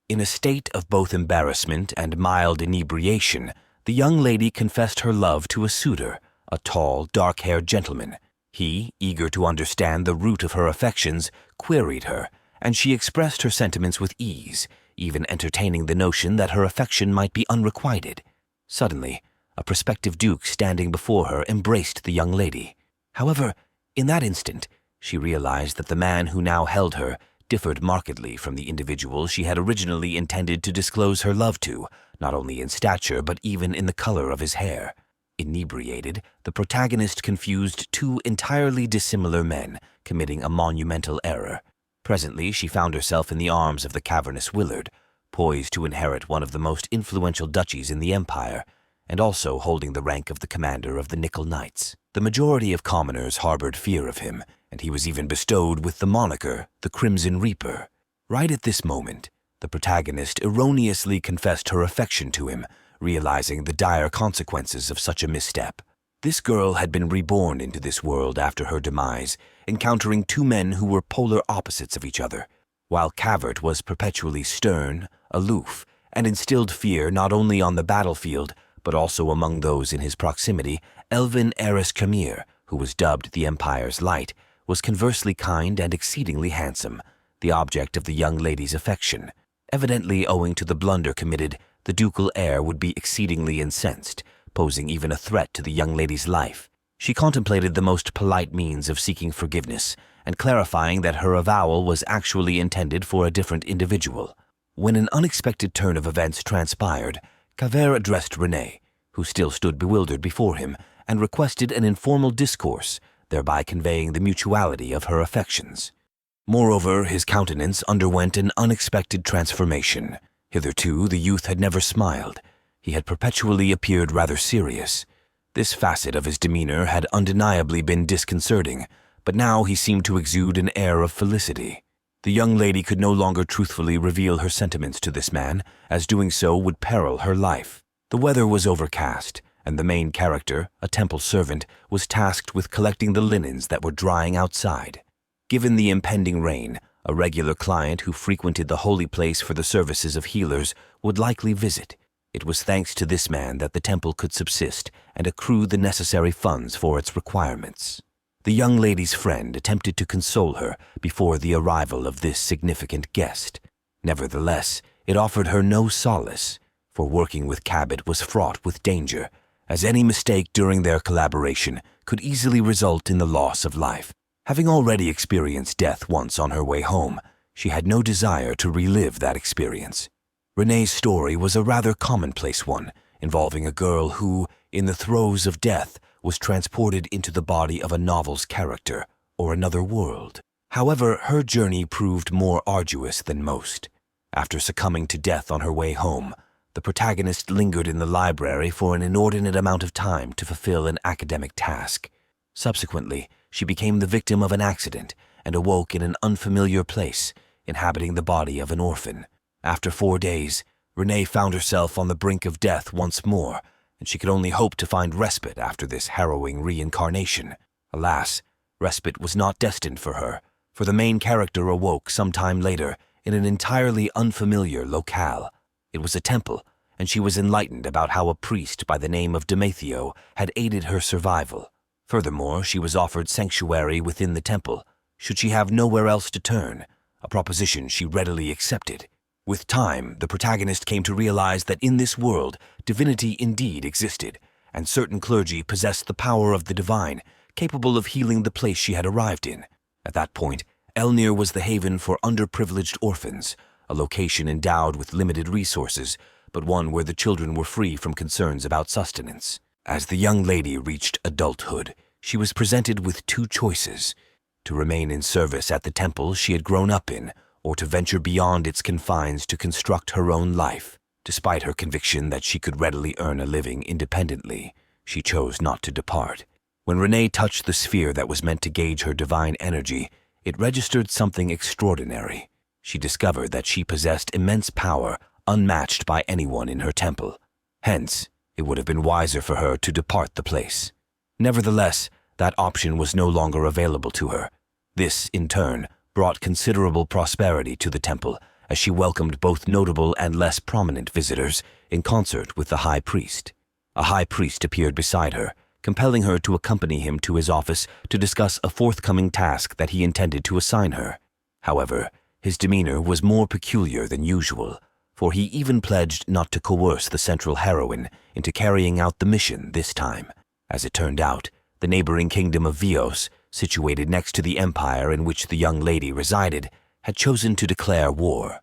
In a state of both embarrassment and mild inebriation, the young lady confessed her love to a suitor, a tall, dark-haired gentleman. He, eager to understand the root of her affections, queried her, and she expressed her sentiments with ease, even entertaining the notion that her affection might be unrequited. Suddenly, a prospective duke standing before her embraced the young lady. However, in that instant, she realized that the man who now held her differed markedly from the individual she had originally intended to disclose her love to, not only in stature but even in the color of his hair. Inebriated, the protagonist confused two entirely dissimilar men, committing a monumental error. Presently, she found herself in the arms of the cavernous Willard, poised to inherit one of the most influential duchies in the empire, and also holding the rank of the commander of the Nickel Knights. The majority of commoners harbored fear of him, and he was even bestowed with the moniker, the Crimson Reaper. Right at this moment, the protagonist erroneously confessed her affection to him, realizing the dire consequences of such a misstep. This girl had been reborn into this world after her demise, encountering two men who were polar opposites of each other. While Cavert was perpetually stern, aloof, and instilled fear not only on the battlefield, but also among those in his proximity, Elvin Eris Camir, who was dubbed the Empire's Light, was conversely kind and exceedingly handsome, the object of the young lady's affection. Evidently owing to the blunder committed, the ducal heir would be exceedingly incensed, posing even a threat to the young lady's life. She contemplated the most polite means of seeking forgiveness and clarifying that her avowal was actually intended for a different individual. When an unexpected turn of events transpired, Cavert addressed Renée, who still stood bewildered before him, and requested an informal discourse, thereby conveying the mutuality of her affections. Moreover, his countenance underwent an unexpected transformation. Hitherto, the youth had never smiled. He had perpetually appeared rather serious. This facet of his demeanor had undeniably been disconcerting, but now he seemed to exude an air of felicity. The young lady could no longer truthfully reveal her sentiments to this man, as doing so would peril her life. The weather was overcast, and the main character, a temple servant, was tasked with collecting the linens that were drying outside. Given the impending rain, a regular client who frequented the holy place for the services of healers would likely visit. It was thanks to this man that the temple could subsist and accrue the necessary funds for its requirements. The young lady's friend attempted to console her before the arrival of this significant guest. Nevertheless, it offered her no solace, for working with Cabot was fraught with danger, as any mistake during their collaboration could easily result in the loss of life. Having already experienced death once on her way home, she had no desire to relive that experience. Renée's story was a rather commonplace one, involving a girl who, in the throes of death, was transported into the body of a novel's character or another world. However, her journey proved more arduous than most. After succumbing to death on her way home, the protagonist lingered in the library for an inordinate amount of time to fulfill an academic task. Subsequently, she became the victim of an accident and awoke in an unfamiliar place, inhabiting the body of an orphan. After 4 days, Renée found herself on the brink of death once more, and she could only hope to find respite after this harrowing reincarnation. Alas, respite was not destined for her, for the main character awoke some time later in an entirely unfamiliar locale. It was a temple, and she was enlightened about how a priest by the name of Demetrio had aided her survival. Furthermore, she was offered sanctuary within the temple, should she have nowhere else to turn, a proposition she readily accepted. With time, the protagonist came to realize that in this world, divinity indeed existed, and certain clergy possessed the power of the divine, capable of healing the place she had arrived in. At that point, Elnir was the haven for underprivileged orphans, a location endowed with limited resources, but one where the children were free from concerns about sustenance. As the young lady reached adulthood, she was presented with two choices: to remain in service at the temple she had grown up in, or to venture beyond its confines to construct her own life. Despite her conviction that she could readily earn a living independently, she chose not to depart. When Renée touched the sphere that was meant to gauge her divine energy, it registered something extraordinary. She discovered that she possessed immense power unmatched by anyone in her temple. Hence, it would have been wiser for her to depart the place. Nevertheless, that option was no longer available to her. This, in turn, brought considerable prosperity to the temple, as she welcomed both notable and less prominent visitors in concert with the high priest. A high priest appeared beside her, compelling her to accompany him to his office to discuss a forthcoming task that he intended to assign her. However, his demeanor was more peculiar than usual, for he even pledged not to coerce the central heroine into carrying out the mission this time. As it turned out, the neighboring kingdom of Vios, situated next to the empire in which the young lady resided, had chosen to declare war.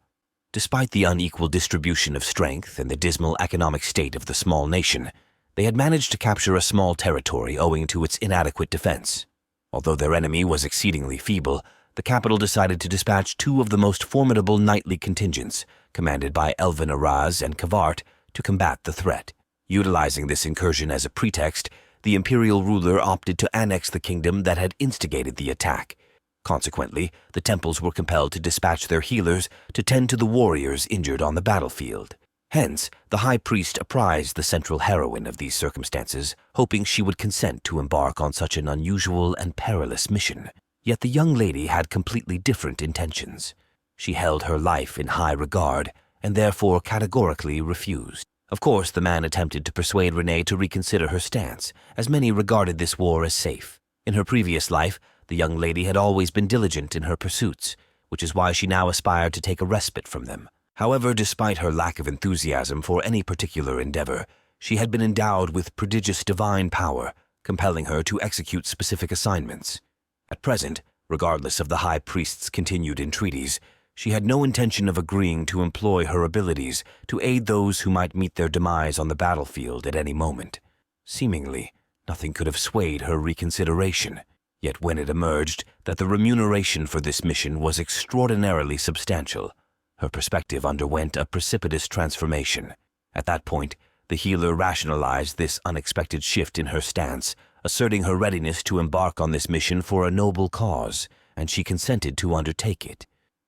Despite the unequal distribution of strength and the dismal economic state of the small nation, they had managed to capture a small territory owing to its inadequate defense. Although their enemy was exceedingly feeble, the capital decided to dispatch two of the most formidable knightly contingents, commanded by Elvin Araz and Kavart, to combat the threat. Utilizing this incursion as a pretext, the imperial ruler opted to annex the kingdom that had instigated the attack. Consequently, the temples were compelled to dispatch their healers to tend to the warriors injured on the battlefield. Hence, the high priest apprised the central heroine of these circumstances, hoping she would consent to embark on such an unusual and perilous mission. Yet the young lady had completely different intentions. She held her life in high regard, and therefore categorically refused. Of course, the man attempted to persuade Renee to reconsider her stance, as many regarded this war as safe. In her previous life, the young lady had always been diligent in her pursuits, which is why she now aspired to take a respite from them. However, despite her lack of enthusiasm for any particular endeavor, she had been endowed with prodigious divine power, compelling her to execute specific assignments. At present, regardless of the high priest's continued entreaties, she had no intention of agreeing to employ her abilities to aid those who might meet their demise on the battlefield at any moment. Seemingly, nothing could have swayed her reconsideration. Yet when it emerged that the remuneration for this mission was extraordinarily substantial, her perspective underwent a precipitous transformation. At that point, the healer rationalized this unexpected shift in her stance, asserting her readiness to embark on this mission for a noble cause, and she consented to undertake it.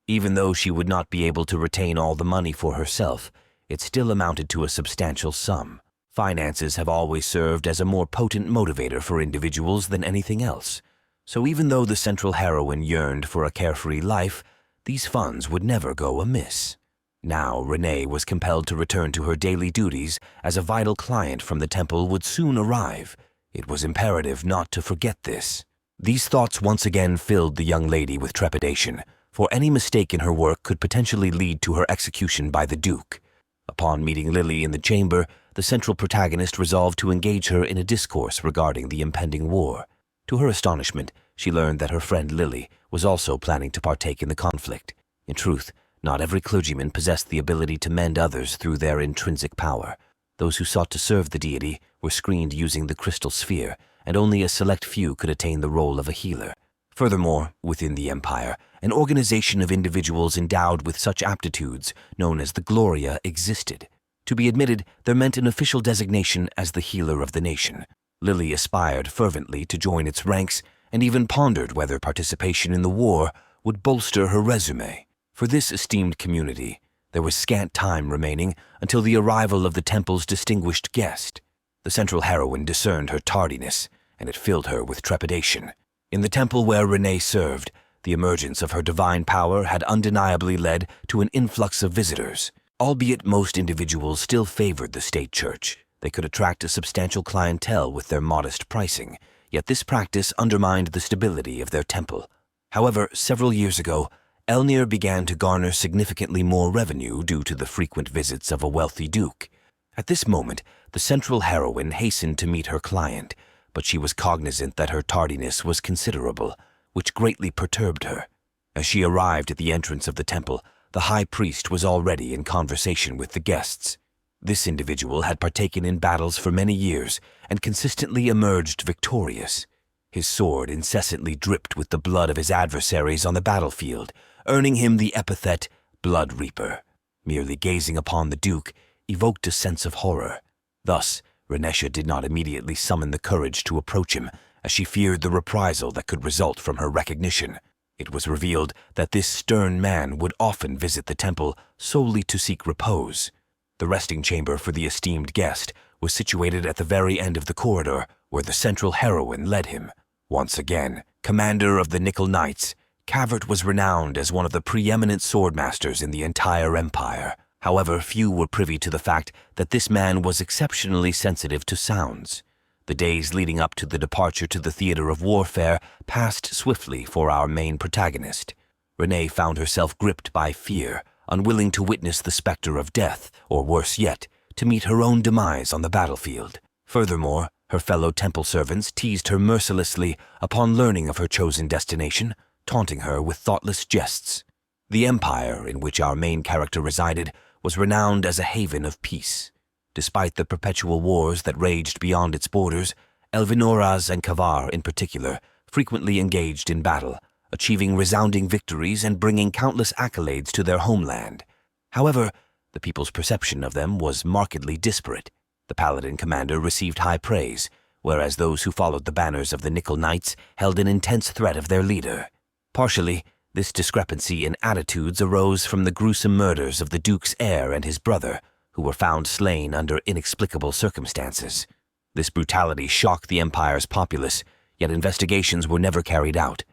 Even though she would not be able to retain all the money for herself, it still amounted to a substantial sum. Finances have always served as a more potent motivator for individuals than anything else. So even though the central heroine yearned for a carefree life, these funds would never go amiss. Now Renee was compelled to return to her daily duties, as a vital client from the temple would soon arrive. It was imperative not to forget this. These thoughts once again filled the young lady with trepidation, for any mistake in her work could potentially lead to her execution by the Duke. Upon meeting Lily in the chamber, the central protagonist resolved to engage her in a discourse regarding the impending war. To her astonishment, she learned that her friend Lily was also planning to partake in the conflict. In truth, not every clergyman possessed the ability to mend others through their intrinsic power. Those who sought to serve the deity were screened using the crystal sphere, and only a select few could attain the role of a healer. Furthermore, within the empire, an organization of individuals endowed with such aptitudes, known as the Gloria, existed. To be admitted, there meant an official designation as the healer of the nation. Lily aspired fervently to join its ranks, and even pondered whether participation in the war would bolster her resume. For this esteemed community, there was scant time remaining until the arrival of the temple's distinguished guest. The central heroine discerned her tardiness, and it filled her with trepidation. In the temple where Renee served, the emergence of her divine power had undeniably led to an influx of visitors. Albeit most individuals still favored the state church, they could attract a substantial clientele with their modest pricing, yet this practice undermined the stability of their temple. However, several years ago, Elnir began to garner significantly more revenue due to the frequent visits of a wealthy duke. At this moment, the central heroine hastened to meet her client, but she was cognizant that her tardiness was considerable, which greatly perturbed her. As she arrived at the entrance of the temple, the high priest was already in conversation with the guests. This individual had partaken in battles for many years and consistently emerged victorious. His sword incessantly dripped with the blood of his adversaries on the battlefield, earning him the epithet Blood Reaper. Merely gazing upon the Duke evoked a sense of horror. Thus, Renesha did not immediately summon the courage to approach him, as she feared the reprisal that could result from her recognition. It was revealed that this stern man would often visit the temple solely to seek repose. The resting chamber for the esteemed guest was situated at the very end of the corridor, where the central heroine led him. Once again, commander of the Nickel Knights, Cavert was renowned as one of the preeminent swordmasters in the entire empire. However, few were privy to the fact that this man was exceptionally sensitive to sounds. The days leading up to the departure to the theater of warfare passed swiftly for our main protagonist. Renee found herself gripped by fear, unwilling to witness the specter of death, or worse yet, to meet her own demise on the battlefield. Furthermore, her fellow temple servants teased her mercilessly upon learning of her chosen destination, taunting her with thoughtless jests. The empire in which our main character resided was renowned as a haven of peace. Despite the perpetual wars that raged beyond its borders, Elvinoras and Kavar in particular frequently engaged in battle, achieving resounding victories and bringing countless accolades to their homeland. However, the people's perception of them was markedly disparate. The paladin commander received high praise, whereas those who followed the banners of the Nickel Knights held an intense threat of their leader. Partially, this discrepancy in attitudes arose from the gruesome murders of the Duke's heir and his brother, who were found slain under inexplicable circumstances. This brutality shocked the Empire's populace, yet investigations were never carried out.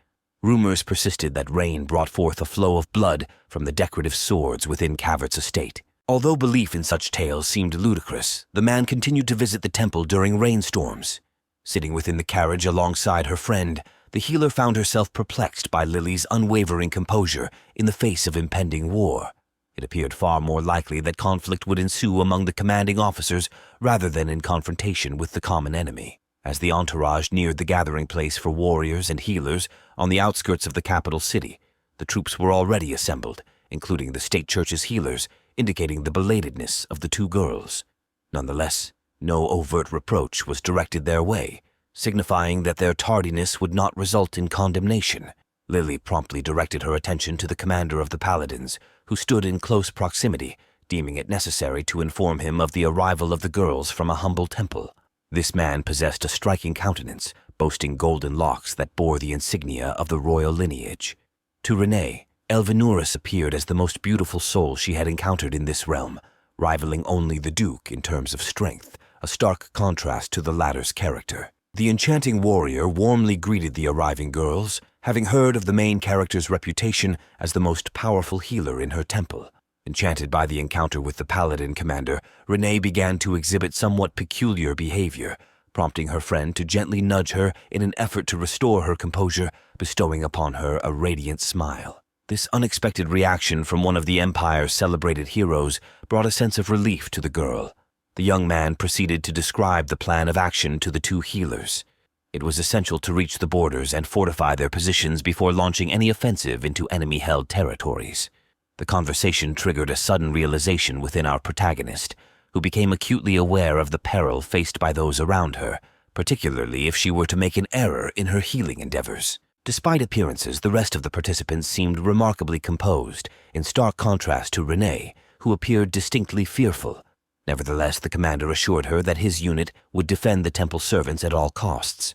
Rumors persisted that rain brought forth a flow of blood from the decorative swords within Cavert's estate. Although belief in such tales seemed ludicrous, the man continued to visit the temple during rainstorms. Sitting within the carriage alongside her friend, the healer found herself perplexed by Lily's unwavering composure in the face of impending war. It appeared far more likely that conflict would ensue among the commanding officers rather than in confrontation with the common enemy. As the entourage neared the gathering place for warriors and healers on the outskirts of the capital city, the troops were already assembled, including the state church's healers, indicating the belatedness of the two girls. Nonetheless, no overt reproach was directed their way, signifying that their tardiness would not result in condemnation. Lily promptly directed her attention to the commander of the paladins, who stood in close proximity, deeming it necessary to inform him of the arrival of the girls from a humble temple. This man possessed a striking countenance, boasting golden locks that bore the insignia of the royal lineage. To Renee, Elvinurus appeared as the most beautiful soul she had encountered in this realm, rivaling only the Duke in terms of strength, a stark contrast to the latter's character. The enchanting warrior warmly greeted the arriving girls, having heard of the main character's reputation as the most powerful healer in her temple. Enchanted by the encounter with the paladin commander, Renee began to exhibit somewhat peculiar behavior, prompting her friend to gently nudge her in an effort to restore her composure, bestowing upon her a radiant smile. This unexpected reaction from one of the Empire's celebrated heroes brought a sense of relief to the girl. The young man proceeded to describe the plan of action to the two healers. It was essential to reach the borders and fortify their positions before launching any offensive into enemy-held territories. The conversation triggered a sudden realization within our protagonist, who became acutely aware of the peril faced by those around her, particularly if she were to make an error in her healing endeavors. Despite appearances, the rest of the participants seemed remarkably composed, in stark contrast to Renee, who appeared distinctly fearful. Nevertheless, the commander assured her that his unit would defend the temple servants at all costs.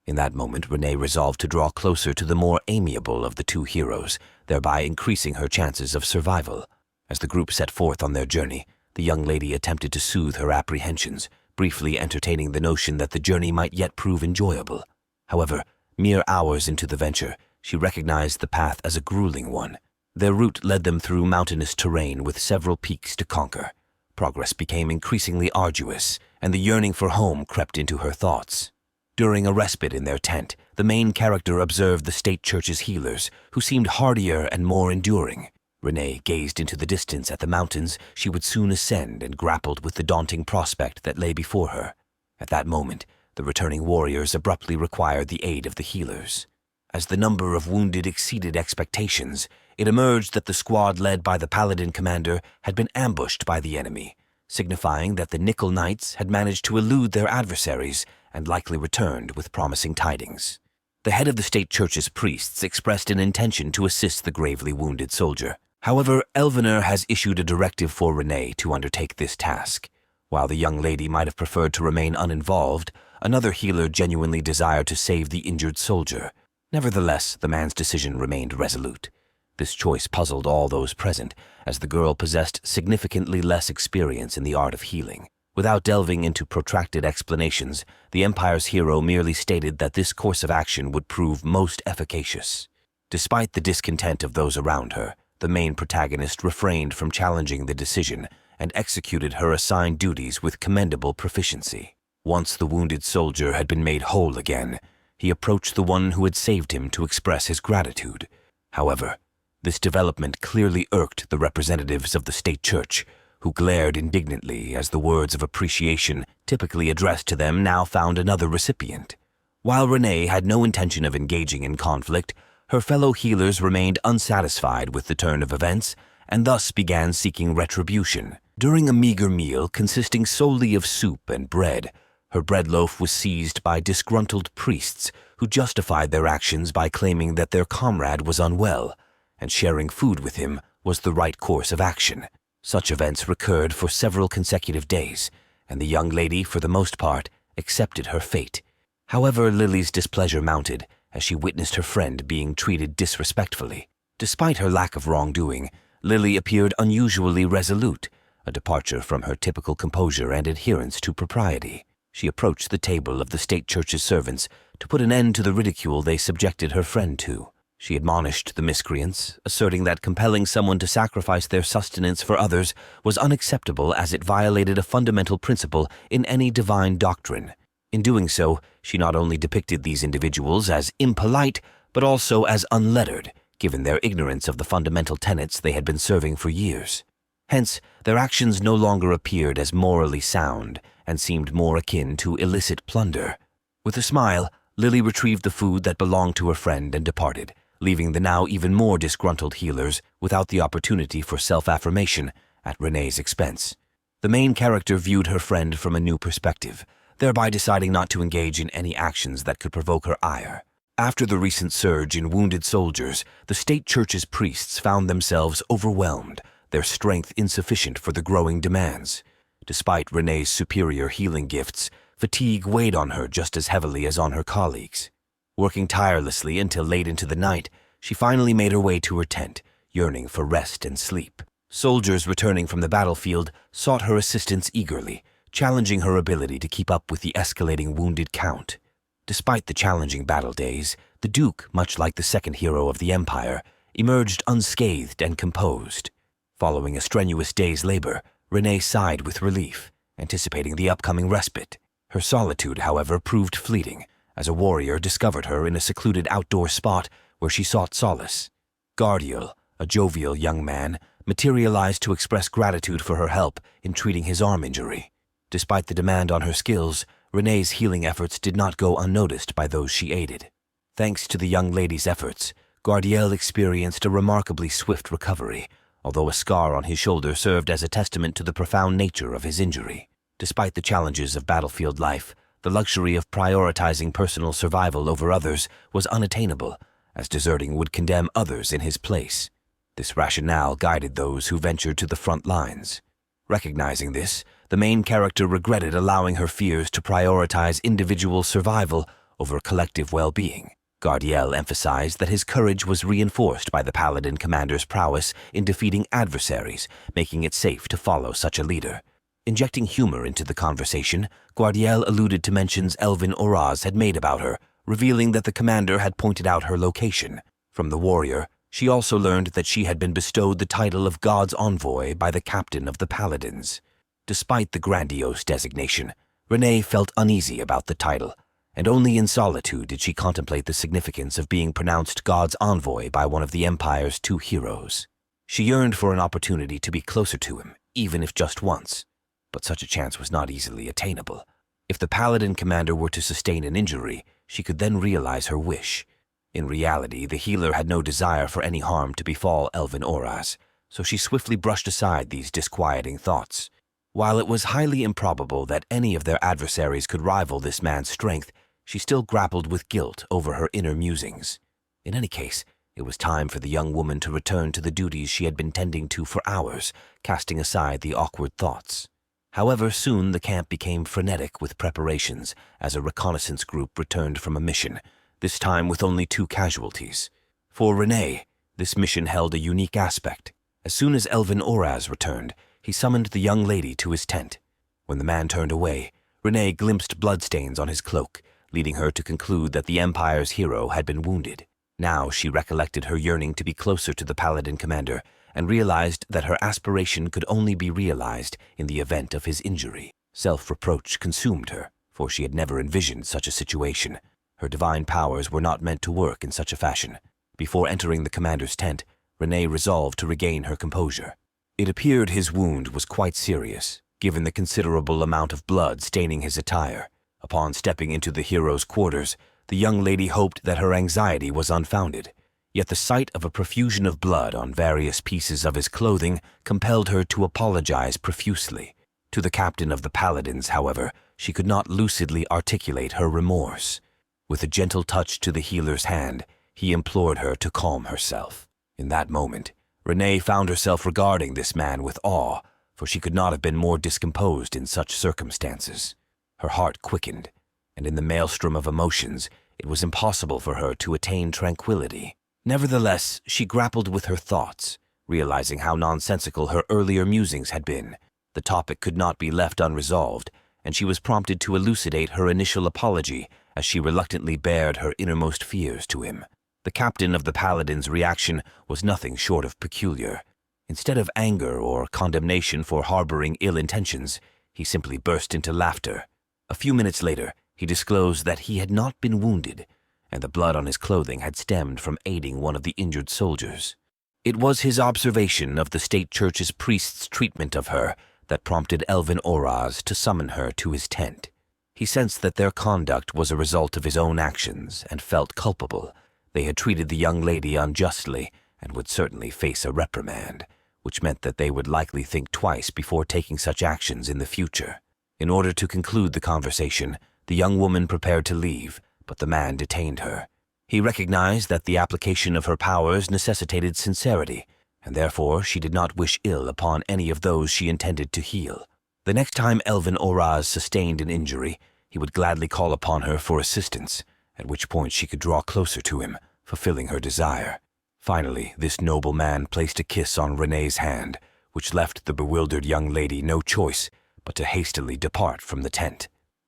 In that moment, Renee resolved to draw closer to the more amiable of the two heroes, thereby increasing her chances of survival. As the group set forth on their journey, the young lady attempted to soothe her apprehensions, briefly entertaining the notion that the journey might yet prove enjoyable. However, mere hours into the venture, she recognized the path as a grueling one. Their route led them through mountainous terrain with several peaks to conquer. Progress became increasingly arduous, and the yearning for home crept into her thoughts. During a respite in their tent, the main character observed the state church's healers, who seemed hardier and more enduring. Renee gazed into the distance at the mountains she would soon ascend and grappled with the daunting prospect that lay before her. At that moment, the returning warriors abruptly required the aid of the healers. As the number of wounded exceeded expectations, it emerged that the squad led by the paladin commander had been ambushed by the enemy, signifying that the Nickel Knights had managed to elude their adversaries and likely returned with promising tidings. The head of the state church's priests expressed an intention to assist the gravely wounded soldier. However, Elvener has issued a directive for Renee to undertake this task. While the young lady might have preferred to remain uninvolved, another healer genuinely desired to save the injured soldier. Nevertheless, the man's decision remained resolute. This choice puzzled all those present, as the girl possessed significantly less experience in the art of healing. Without delving into protracted explanations, the Empire's hero merely stated that this course of action would prove most efficacious. Despite the discontent of those around her, the main protagonist refrained from challenging the decision and executed her assigned duties with commendable proficiency. Once the wounded soldier had been made whole again, he approached the one who had saved him to express his gratitude. However, this development clearly irked the representatives of the state church, who glared indignantly as the words of appreciation typically addressed to them now found another recipient. While Renee had no intention of engaging in conflict, her fellow healers remained unsatisfied with the turn of events and thus began seeking retribution. During a meager meal consisting solely of soup and bread, her bread loaf was seized by disgruntled priests who justified their actions by claiming that their comrade was unwell, and sharing food with him was the right course of action. Such events recurred for several consecutive days, and the young lady, for the most part, accepted her fate. However, Lily's displeasure mounted as she witnessed her friend being treated disrespectfully. Despite her lack of wrongdoing, Lily appeared unusually resolute, a departure from her typical composure and adherence to propriety. She approached the table of the state church's servants to put an end to the ridicule they subjected her friend to. She admonished the miscreants, asserting that compelling someone to sacrifice their sustenance for others was unacceptable as it violated a fundamental principle in any divine doctrine. In doing so, she not only depicted these individuals as impolite, but also as unlettered, given their ignorance of the fundamental tenets they had been serving for years. Hence, their actions no longer appeared as morally sound and seemed more akin to illicit plunder. With a smile, Lily retrieved the food that belonged to her friend and departed, leaving the now even more disgruntled healers without the opportunity for self-affirmation at Renee's expense. The main character viewed her friend from a new perspective, thereby deciding not to engage in any actions that could provoke her ire. After the recent surge in wounded soldiers, the state church's priests found themselves overwhelmed, their strength insufficient for the growing demands. Despite Renee's superior healing gifts, fatigue weighed on her just as heavily as on her colleagues. Working tirelessly until late into the night, she finally made her way to her tent, yearning for rest and sleep. Soldiers returning from the battlefield sought her assistance eagerly, challenging her ability to keep up with the escalating wounded count. Despite the challenging battle days, the Duke, much like the second hero of the Empire, emerged unscathed and composed. Following a strenuous day's labor, Renee sighed with relief, anticipating the upcoming respite. Her solitude, however, proved fleeting, as a warrior discovered her in a secluded outdoor spot where she sought solace. Gardiel, a jovial young man, materialized to express gratitude for her help in treating his arm injury. Despite the demand on her skills, Renee's healing efforts did not go unnoticed by those she aided. Thanks to the young lady's efforts, Gardiel experienced a remarkably swift recovery, although a scar on his shoulder served as a testament to the profound nature of his injury. Despite the challenges of battlefield life, the luxury of prioritizing personal survival over others was unattainable, as deserting would condemn others in his place. This rationale guided those who ventured to the front lines. Recognizing this, the main character regretted allowing her fears to prioritize individual survival over collective well-being. Gardiel emphasized that his courage was reinforced by the Paladin commander's prowess in defeating adversaries, making it safe to follow such a leader. Injecting humor into the conversation, Gardiel alluded to mentions Elvin Oraz had made about her, revealing that the commander had pointed out her location. From the warrior, she also learned that she had been bestowed the title of God's Envoy by the captain of the Paladins. Despite the grandiose designation, Renee felt uneasy about the title, and only in solitude did she contemplate the significance of being pronounced God's Envoy by one of the Empire's two heroes. She yearned for an opportunity to be closer to him, even if just once. But such a chance was not easily attainable. If the Paladin commander were to sustain an injury, she could then realize her wish. In reality, the healer had no desire for any harm to befall Elvin Oraz, so she swiftly brushed aside these disquieting thoughts. While it was highly improbable that any of their adversaries could rival this man's strength, she still grappled with guilt over her inner musings. In any case, it was time for the young woman to return to the duties she had been tending to for hours, casting aside the awkward thoughts. However, soon the camp became frenetic with preparations as a reconnaissance group returned from a mission, this time with only 2 casualties. For Renee, this mission held a unique aspect. As soon as Elvin Oraz returned, he summoned the young lady to his tent. When the man turned away, Renee glimpsed bloodstains on his cloak, leading her to conclude that the Empire's hero had been wounded. Now she recollected her yearning to be closer to the Paladin commander and realized that her aspiration could only be realized in the event of his injury. Self-reproach consumed her, for she had never envisioned such a situation. Her divine powers were not meant to work in such a fashion. Before entering the commander's tent, Renee resolved to regain her composure. It appeared his wound was quite serious, given the considerable amount of blood staining his attire. Upon stepping into the hero's quarters, the young lady hoped that her anxiety was unfounded. Yet the sight of a profusion of blood on various pieces of his clothing compelled her to apologize profusely. To the captain of the Paladins, however, she could not lucidly articulate her remorse. With a gentle touch to the healer's hand, he implored her to calm herself. In that moment, Renee found herself regarding this man with awe, for she could not have been more discomposed in such circumstances. Her heart quickened, and in the maelstrom of emotions, it was impossible for her to attain tranquility. Nevertheless, she grappled with her thoughts, realizing how nonsensical her earlier musings had been. The topic could not be left unresolved, and she was prompted to elucidate her initial apology as she reluctantly bared her innermost fears to him. The captain of the Paladin's reaction was nothing short of peculiar. Instead of anger or condemnation for harboring ill intentions, he simply burst into laughter. A few minutes later, he disclosed that he had not been wounded, and the blood on his clothing had stemmed from aiding one of the injured soldiers. It was his observation of the state church's priest's treatment of her that prompted Elvin Oraz to summon her to his tent. He sensed that their conduct was a result of his own actions and felt culpable. They had treated the young lady unjustly and would certainly face a reprimand, which meant that they would likely think twice before taking such actions in the future. In order to conclude the conversation, the young woman prepared to leave, but the man detained her. He recognized that the application of her powers necessitated sincerity, and therefore she did not wish ill upon any of those she intended to heal. The next time Elvin Oraz sustained an injury, he would gladly call upon her for assistance, at which point she could draw closer to him, fulfilling her desire. Finally, this noble man placed a kiss on Renee's hand, which left the bewildered young lady no choice but to hastily depart from the tent.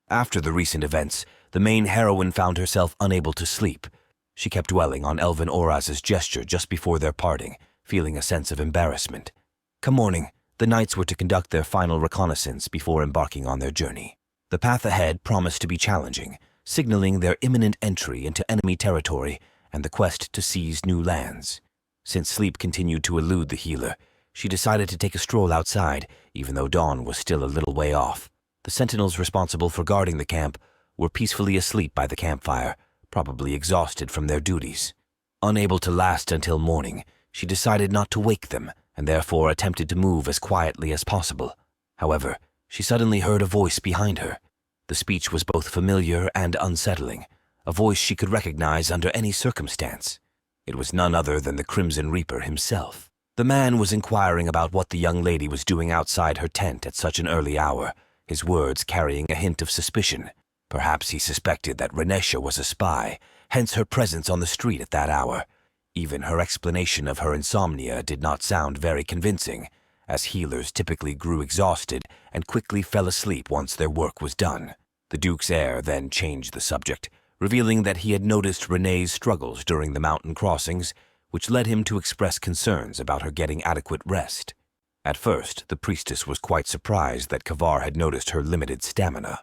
After the recent events, the main heroine found herself unable to sleep. She kept dwelling on Elvin Oras's gesture just before their parting, feeling a sense of embarrassment. Come morning, the knights were to conduct their final reconnaissance before embarking on their journey. The path ahead promised to be challenging, signaling their imminent entry into enemy territory and the quest to seize new lands. Since sleep continued to elude the healer, she decided to take a stroll outside, even though dawn was still a little way off. The sentinels responsible for guarding the camp were peacefully asleep by the campfire, probably exhausted from their duties. Unable to last until morning, she decided not to wake them and therefore attempted to move as quietly as possible. However, she suddenly heard a voice behind her. The speech was both familiar and unsettling, a voice she could recognize under any circumstance. It was none other than the Crimson Reaper himself. The man was inquiring about what the young lady was doing outside her tent at such an early hour, his words carrying a hint of suspicion. Perhaps he suspected that Renesha was a spy, hence her presence on the street at that hour. Even her explanation of her insomnia did not sound very convincing, as healers typically grew exhausted and quickly fell asleep once their work was done. The Duke's heir then changed the subject, revealing that he had noticed Renee's struggles during the mountain crossings, which led him to express concerns about her getting adequate rest. At first, the priestess was quite surprised that Kavar had noticed her limited stamina.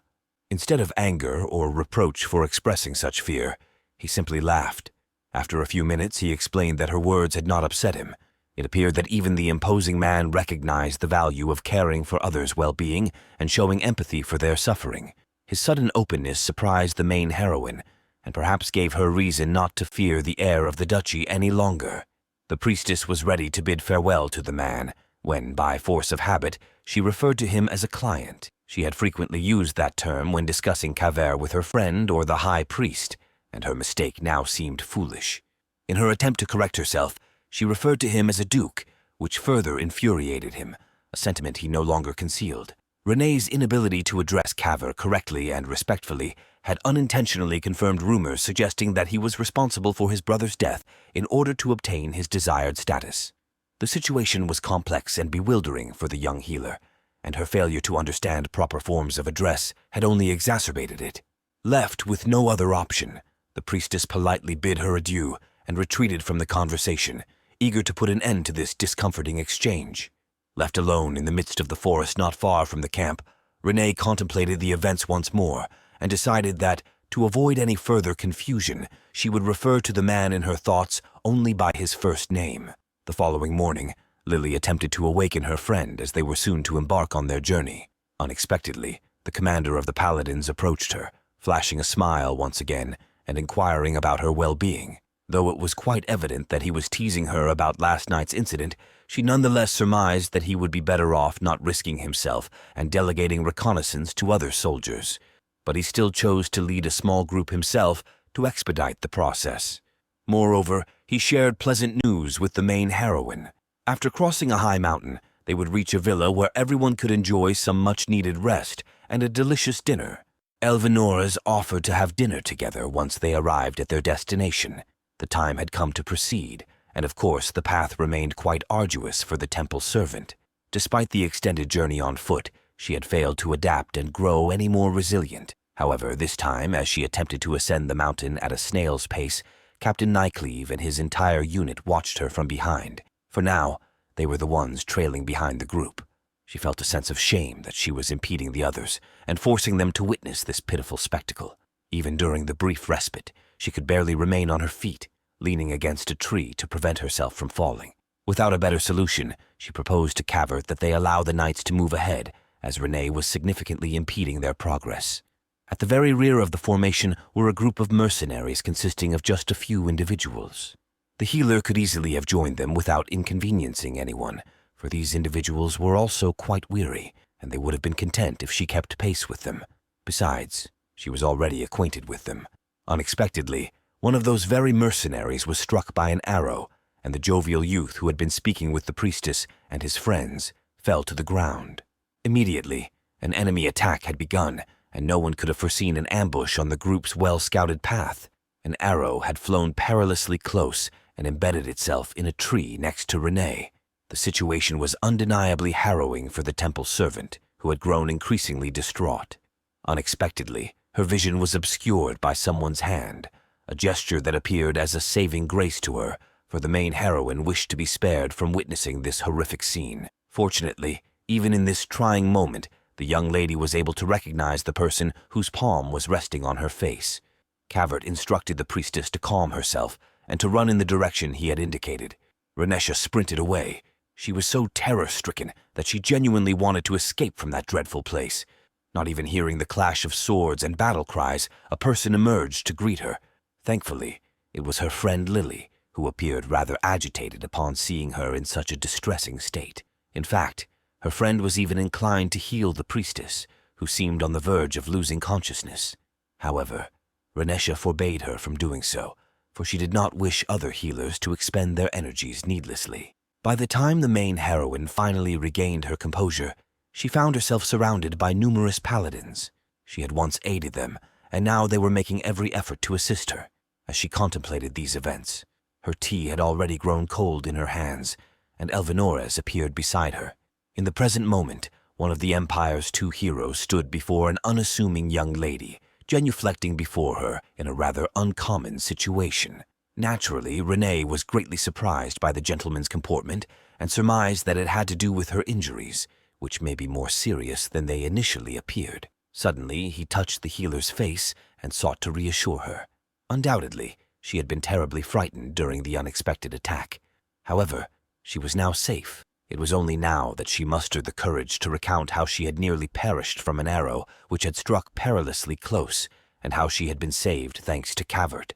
Instead of anger or reproach for expressing such fear, he simply laughed. After a few minutes, he explained that her words had not upset him. It appeared that even the imposing man recognized the value of caring for others' well-being and showing empathy for their suffering. His sudden openness surprised the main heroine, and perhaps gave her reason not to fear the heir of the duchy any longer. The priestess was ready to bid farewell to the man, when, by force of habit, she referred to him as a client. She had frequently used that term when discussing Kaver with her friend or the high priest, and her mistake now seemed foolish. In her attempt to correct herself, she referred to him as a duke, which further infuriated him, a sentiment he no longer concealed. Renee's inability to address Kaver correctly and respectfully had unintentionally confirmed rumors suggesting that he was responsible for his brother's death in order to obtain his desired status. The situation was complex and bewildering for the young healer, and her failure to understand proper forms of address had only exacerbated it. Left with no other option, the priestess politely bid her adieu and retreated from the conversation, eager to put an end to this discomforting exchange. Left alone in the midst of the forest not far from the camp, Renee contemplated the events once more and decided that, to avoid any further confusion, she would refer to the man in her thoughts only by his first name. The following morning, Lily attempted to awaken her friend as they were soon to embark on their journey. Unexpectedly, the commander of the paladins approached her, flashing a smile once again and inquiring about her well-being. Though it was quite evident that he was teasing her about last night's incident, she nonetheless surmised that he would be better off not risking himself and delegating reconnaissance to other soldiers. But he still chose to lead a small group himself to expedite the process. Moreover, he shared pleasant news with the main heroine. After crossing a high mountain, they would reach a villa where everyone could enjoy some much-needed rest and a delicious dinner. Elvinora's offered to have dinner together once they arrived at their destination. The time had come to proceed, and of course the path remained quite arduous for the temple servant. Despite the extended journey on foot, she had failed to adapt and grow any more resilient. However, this time, as she attempted to ascend the mountain at a snail's pace, Captain Nycleve and his entire unit watched her from behind. For now, they were the ones trailing behind the group. She felt a sense of shame that she was impeding the others and forcing them to witness this pitiful spectacle. Even during the brief respite, she could barely remain on her feet, leaning against a tree to prevent herself from falling. Without a better solution, she proposed to Cavert that they allow the knights to move ahead, as Renee was significantly impeding their progress. At the very rear of the formation were a group of mercenaries consisting of just a few individuals. The healer could easily have joined them without inconveniencing anyone, for these individuals were also quite weary, and they would have been content if she kept pace with them. Besides, she was already acquainted with them. Unexpectedly, one of those very mercenaries was struck by an arrow, and the jovial youth who had been speaking with the priestess and his friends fell to the ground. Immediately, an enemy attack had begun, and no one could have foreseen an ambush on the group's well-scouted path. An arrow had flown perilously close and embedded itself in a tree next to Renee. The situation was undeniably harrowing for the temple servant, who had grown increasingly distraught. Unexpectedly, her vision was obscured by someone's hand, a gesture that appeared as a saving grace to her, for the main heroine wished to be spared from witnessing this horrific scene. Fortunately, even in this trying moment, the young lady was able to recognize the person whose palm was resting on her face. Cavert instructed the priestess to calm herself and to run in the direction he had indicated. Renesha sprinted away. She was so terror-stricken that she genuinely wanted to escape from that dreadful place. Not even hearing the clash of swords and battle cries, a person emerged to greet her. Thankfully, it was her friend Lily, who appeared rather agitated upon seeing her in such a distressing state. In fact, her friend was even inclined to heal the priestess, who seemed on the verge of losing consciousness. However, Renesha forbade her from doing so, for she did not wish other healers to expend their energies needlessly. By the time the main heroine finally regained her composure, she found herself surrounded by numerous paladins. She had once aided them, and now they were making every effort to assist her. As she contemplated these events, her tea had already grown cold in her hands, and Elvinora's appeared beside her. In the present moment, one of the Empire's two heroes stood before an unassuming young lady, genuflecting before her in a rather uncommon situation. Naturally, Renee was greatly surprised by the gentleman's comportment and surmised that it had to do with her injuries, which may be more serious than they initially appeared. Suddenly, he touched the healer's face and sought to reassure her. Undoubtedly, she had been terribly frightened during the unexpected attack. However, she was now safe. It was only now that she mustered the courage to recount how she had nearly perished from an arrow which had struck perilously close, and how she had been saved thanks to Cavert.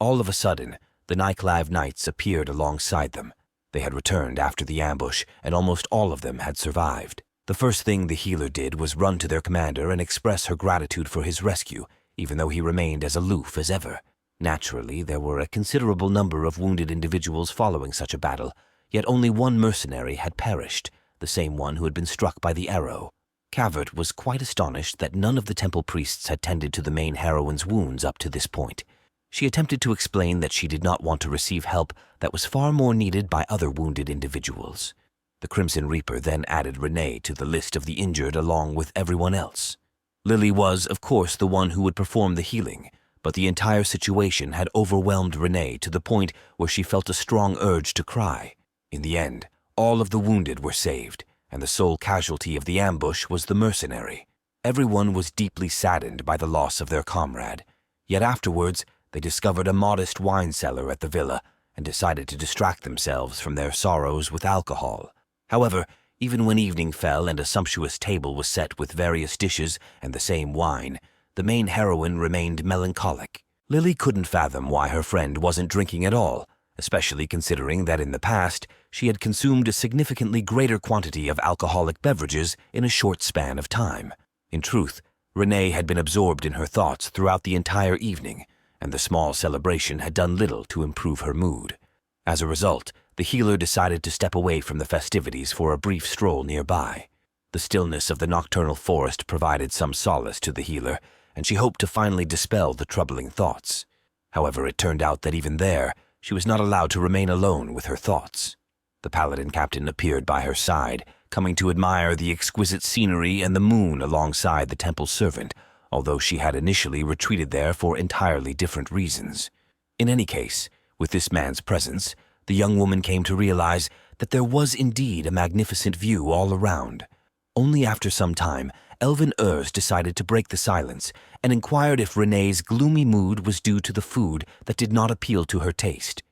All of a sudden, the Nyclave knights appeared alongside them. They had returned after the ambush, and almost all of them had survived. The first thing the healer did was run to their commander and express her gratitude for his rescue, even though he remained as aloof as ever. Naturally, there were a considerable number of wounded individuals following such a battle, yet only one mercenary had perished, the same one who had been struck by the arrow. Cavert was quite astonished that none of the temple priests had tended to the main heroine's wounds up to this point. She attempted to explain that she did not want to receive help that was far more needed by other wounded individuals. The Crimson Reaper then added Renee to the list of the injured along with everyone else. Lily was, of course, the one who would perform the healing, but the entire situation had overwhelmed Renee to the point where she felt a strong urge to cry. In the end, all of the wounded were saved, and the sole casualty of the ambush was the mercenary. Everyone was deeply saddened by the loss of their comrade, yet afterwards they discovered a modest wine cellar at the villa and decided to distract themselves from their sorrows with alcohol. However, even when evening fell and a sumptuous table was set with various dishes and the same wine, the main heroine remained melancholic. Lily couldn't fathom why her friend wasn't drinking at all, especially considering that in the past she had consumed a significantly greater quantity of alcoholic beverages in a short span of time. In truth, Renee had been absorbed in her thoughts throughout the entire evening, and the small celebration had done little to improve her mood. As a result, the healer decided to step away from the festivities for a brief stroll nearby. The stillness of the nocturnal forest provided some solace to the healer, and she hoped to finally dispel the troubling thoughts. However, it turned out that even there, she was not allowed to remain alone with her thoughts. The paladin captain appeared by her side, coming to admire the exquisite scenery and the moon alongside the temple servant, although she had initially retreated there for entirely different reasons. In any case, with this man's presence, the young woman came to realize that there was indeed a magnificent view all around. Only after some time, Elven Urs decided to break the silence and inquired if Renee's gloomy mood was due to the food that did not appeal to her taste.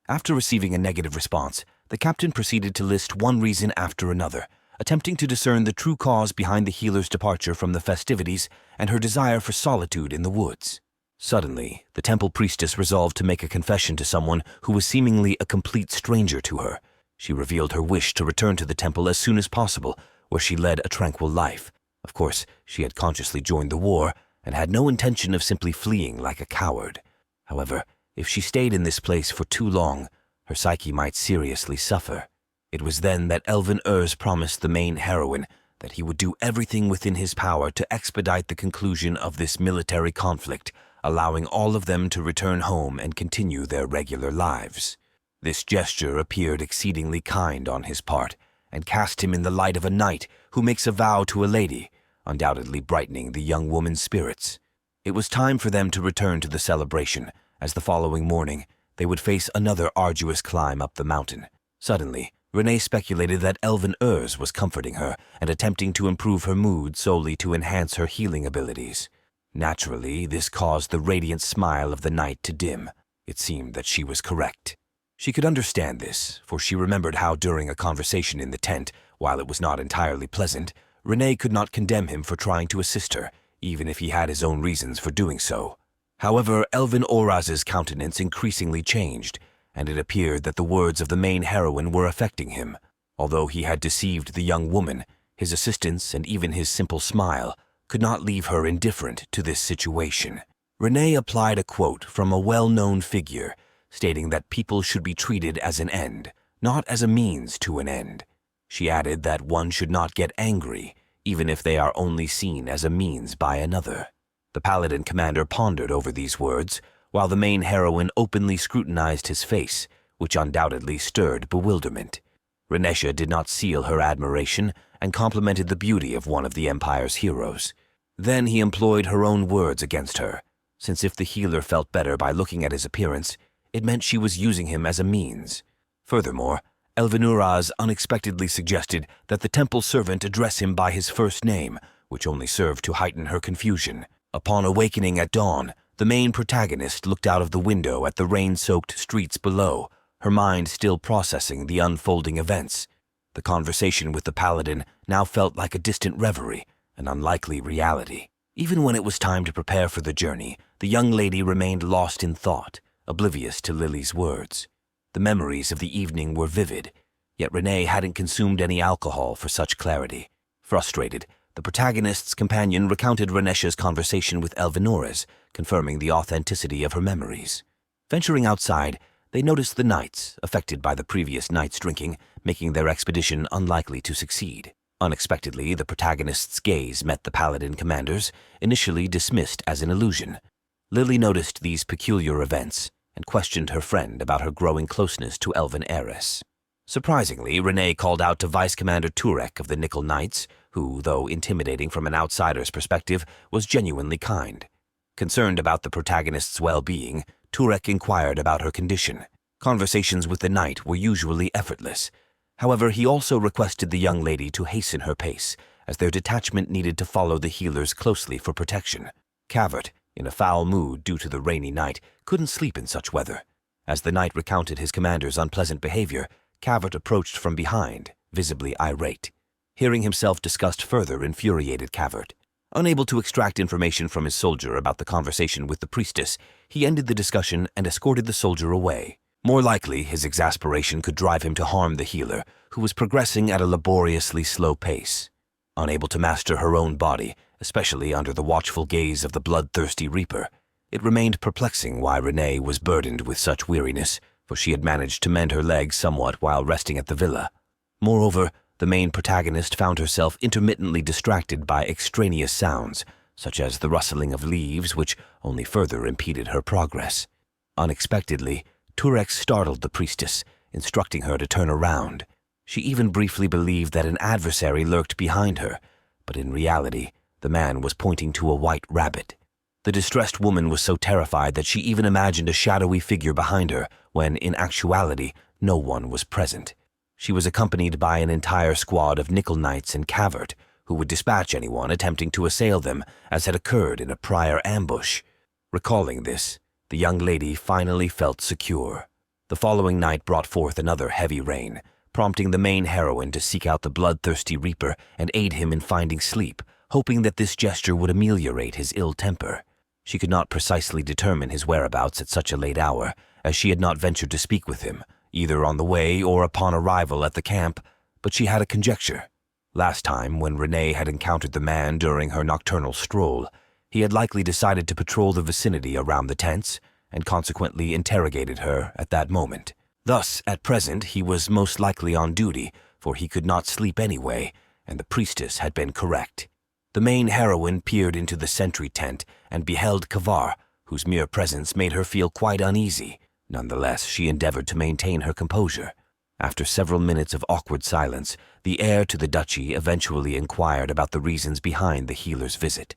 After receiving a negative response, the captain proceeded to list one reason after another, attempting to discern the true cause behind the healer's departure from the festivities and her desire for solitude in the woods. Suddenly, the temple priestess resolved to make a confession to someone who was seemingly a complete stranger to her. She revealed her wish to return to the temple as soon as possible, where she led a tranquil life. Of course, she had consciously joined the war and had no intention of simply fleeing like a coward. However, if she stayed in this place for too long, her psyche might seriously suffer. It was then that Elven Urs promised the main heroine that he would do everything within his power to expedite the conclusion of this military conflict, allowing all of them to return home and continue their regular lives. This gesture appeared exceedingly kind on his part, and cast him in the light of a knight who makes a vow to a lady, undoubtedly brightening the young woman's spirits. It was time for them to return to the celebration, as the following morning they would face another arduous climb up the mountain. Suddenly, Renee speculated that Elven Urs was comforting her and attempting to improve her mood solely to enhance her healing abilities. Naturally, this caused the radiant smile of the knight to dim. It seemed that she was correct. She could understand this, for she remembered how during a conversation in the tent, while it was not entirely pleasant, Renee could not condemn him for trying to assist her, even if he had his own reasons for doing so. However, Elven Oraz's countenance increasingly changed, and it appeared that the words of the main heroine were affecting him. Although he had deceived the young woman, his assistance and even his simple smile could not leave her indifferent to this situation. Renee applied a quote from a well-known figure, stating that people should be treated as an end, not as a means to an end. She added that one should not get angry, even if they are only seen as a means by another. The paladin commander pondered over these words, while the main heroine openly scrutinized his face, which undoubtedly stirred bewilderment. Renesha did not seal her admiration and complimented the beauty of one of the Empire's heroes. Then he employed her own words against her, since if the healer felt better by looking at his appearance, it meant she was using him as a means. Furthermore, Elvenuraz unexpectedly suggested that the temple servant address him by his first name, which only served to heighten her confusion. Upon awakening at dawn, the main protagonist looked out of the window at the rain-soaked streets below, her mind still processing the unfolding events. The conversation with the paladin now felt like a distant reverie, an unlikely reality. Even when it was time to prepare for the journey, the young lady remained lost in thought, oblivious to Lily's words. The memories of the evening were vivid, yet Renee hadn't consumed any alcohol for such clarity. Frustrated, the protagonist's companion recounted Renesha's conversation with Elvinoras, confirming the authenticity of her memories. Venturing outside, they noticed the knights, affected by the previous night's drinking, making their expedition unlikely to succeed. Unexpectedly, the protagonist's gaze met the paladin commander's, initially dismissed as an illusion. Lily noticed these peculiar events and questioned her friend about her growing closeness to Elven Heiress. Surprisingly, Renee called out to Vice Commander Turek of the Nickel Knights, who, though intimidating from an outsider's perspective, was genuinely kind. Concerned about the protagonist's well-being, Turek inquired about her condition. Conversations with the knight were usually effortless. However, he also requested the young lady to hasten her pace, as their detachment needed to follow the healers closely for protection. Cavert, in a foul mood due to the rainy night, couldn't sleep in such weather. As the knight recounted his commander's unpleasant behavior, Cavert approached from behind, visibly irate. Hearing himself discussed further infuriated Cavert. Unable to extract information from his soldier about the conversation with the priestess, he ended the discussion and escorted the soldier away. More likely, his exasperation could drive him to harm the healer, who was progressing at a laboriously slow pace. Unable to master her own body, especially under the watchful gaze of the bloodthirsty reaper, it remained perplexing why Renee was burdened with such weariness, for she had managed to mend her legs somewhat while resting at the villa. Moreover, the main protagonist found herself intermittently distracted by extraneous sounds, such as the rustling of leaves, which only further impeded her progress. Unexpectedly, Turek startled the priestess, instructing her to turn around. She even briefly believed that an adversary lurked behind her, but in reality, the man was pointing to a white rabbit. The distressed woman was so terrified that she even imagined a shadowy figure behind her, when in actuality, no one was present. She was accompanied by an entire squad of nickel knights and Cavert, who would dispatch anyone attempting to assail them, as had occurred in a prior ambush. Recalling this, the young lady finally felt secure. The following night brought forth another heavy rain, prompting the main heroine to seek out the bloodthirsty reaper and aid him in finding sleep, hoping that this gesture would ameliorate his ill temper. She could not precisely determine his whereabouts at such a late hour, as she had not ventured to speak with him, either on the way or upon arrival at the camp, but she had a conjecture. Last time, when Renee had encountered the man during her nocturnal stroll, he had likely decided to patrol the vicinity around the tents, and consequently interrogated her at that moment. Thus, at present, he was most likely on duty, for he could not sleep anyway, and the priestess had been correct. The main heroine peered into the sentry tent and beheld Kavar, whose mere presence made her feel quite uneasy. Nonetheless, she endeavored to maintain her composure. After several minutes of awkward silence, the heir to the duchy eventually inquired about the reasons behind the healer's visit.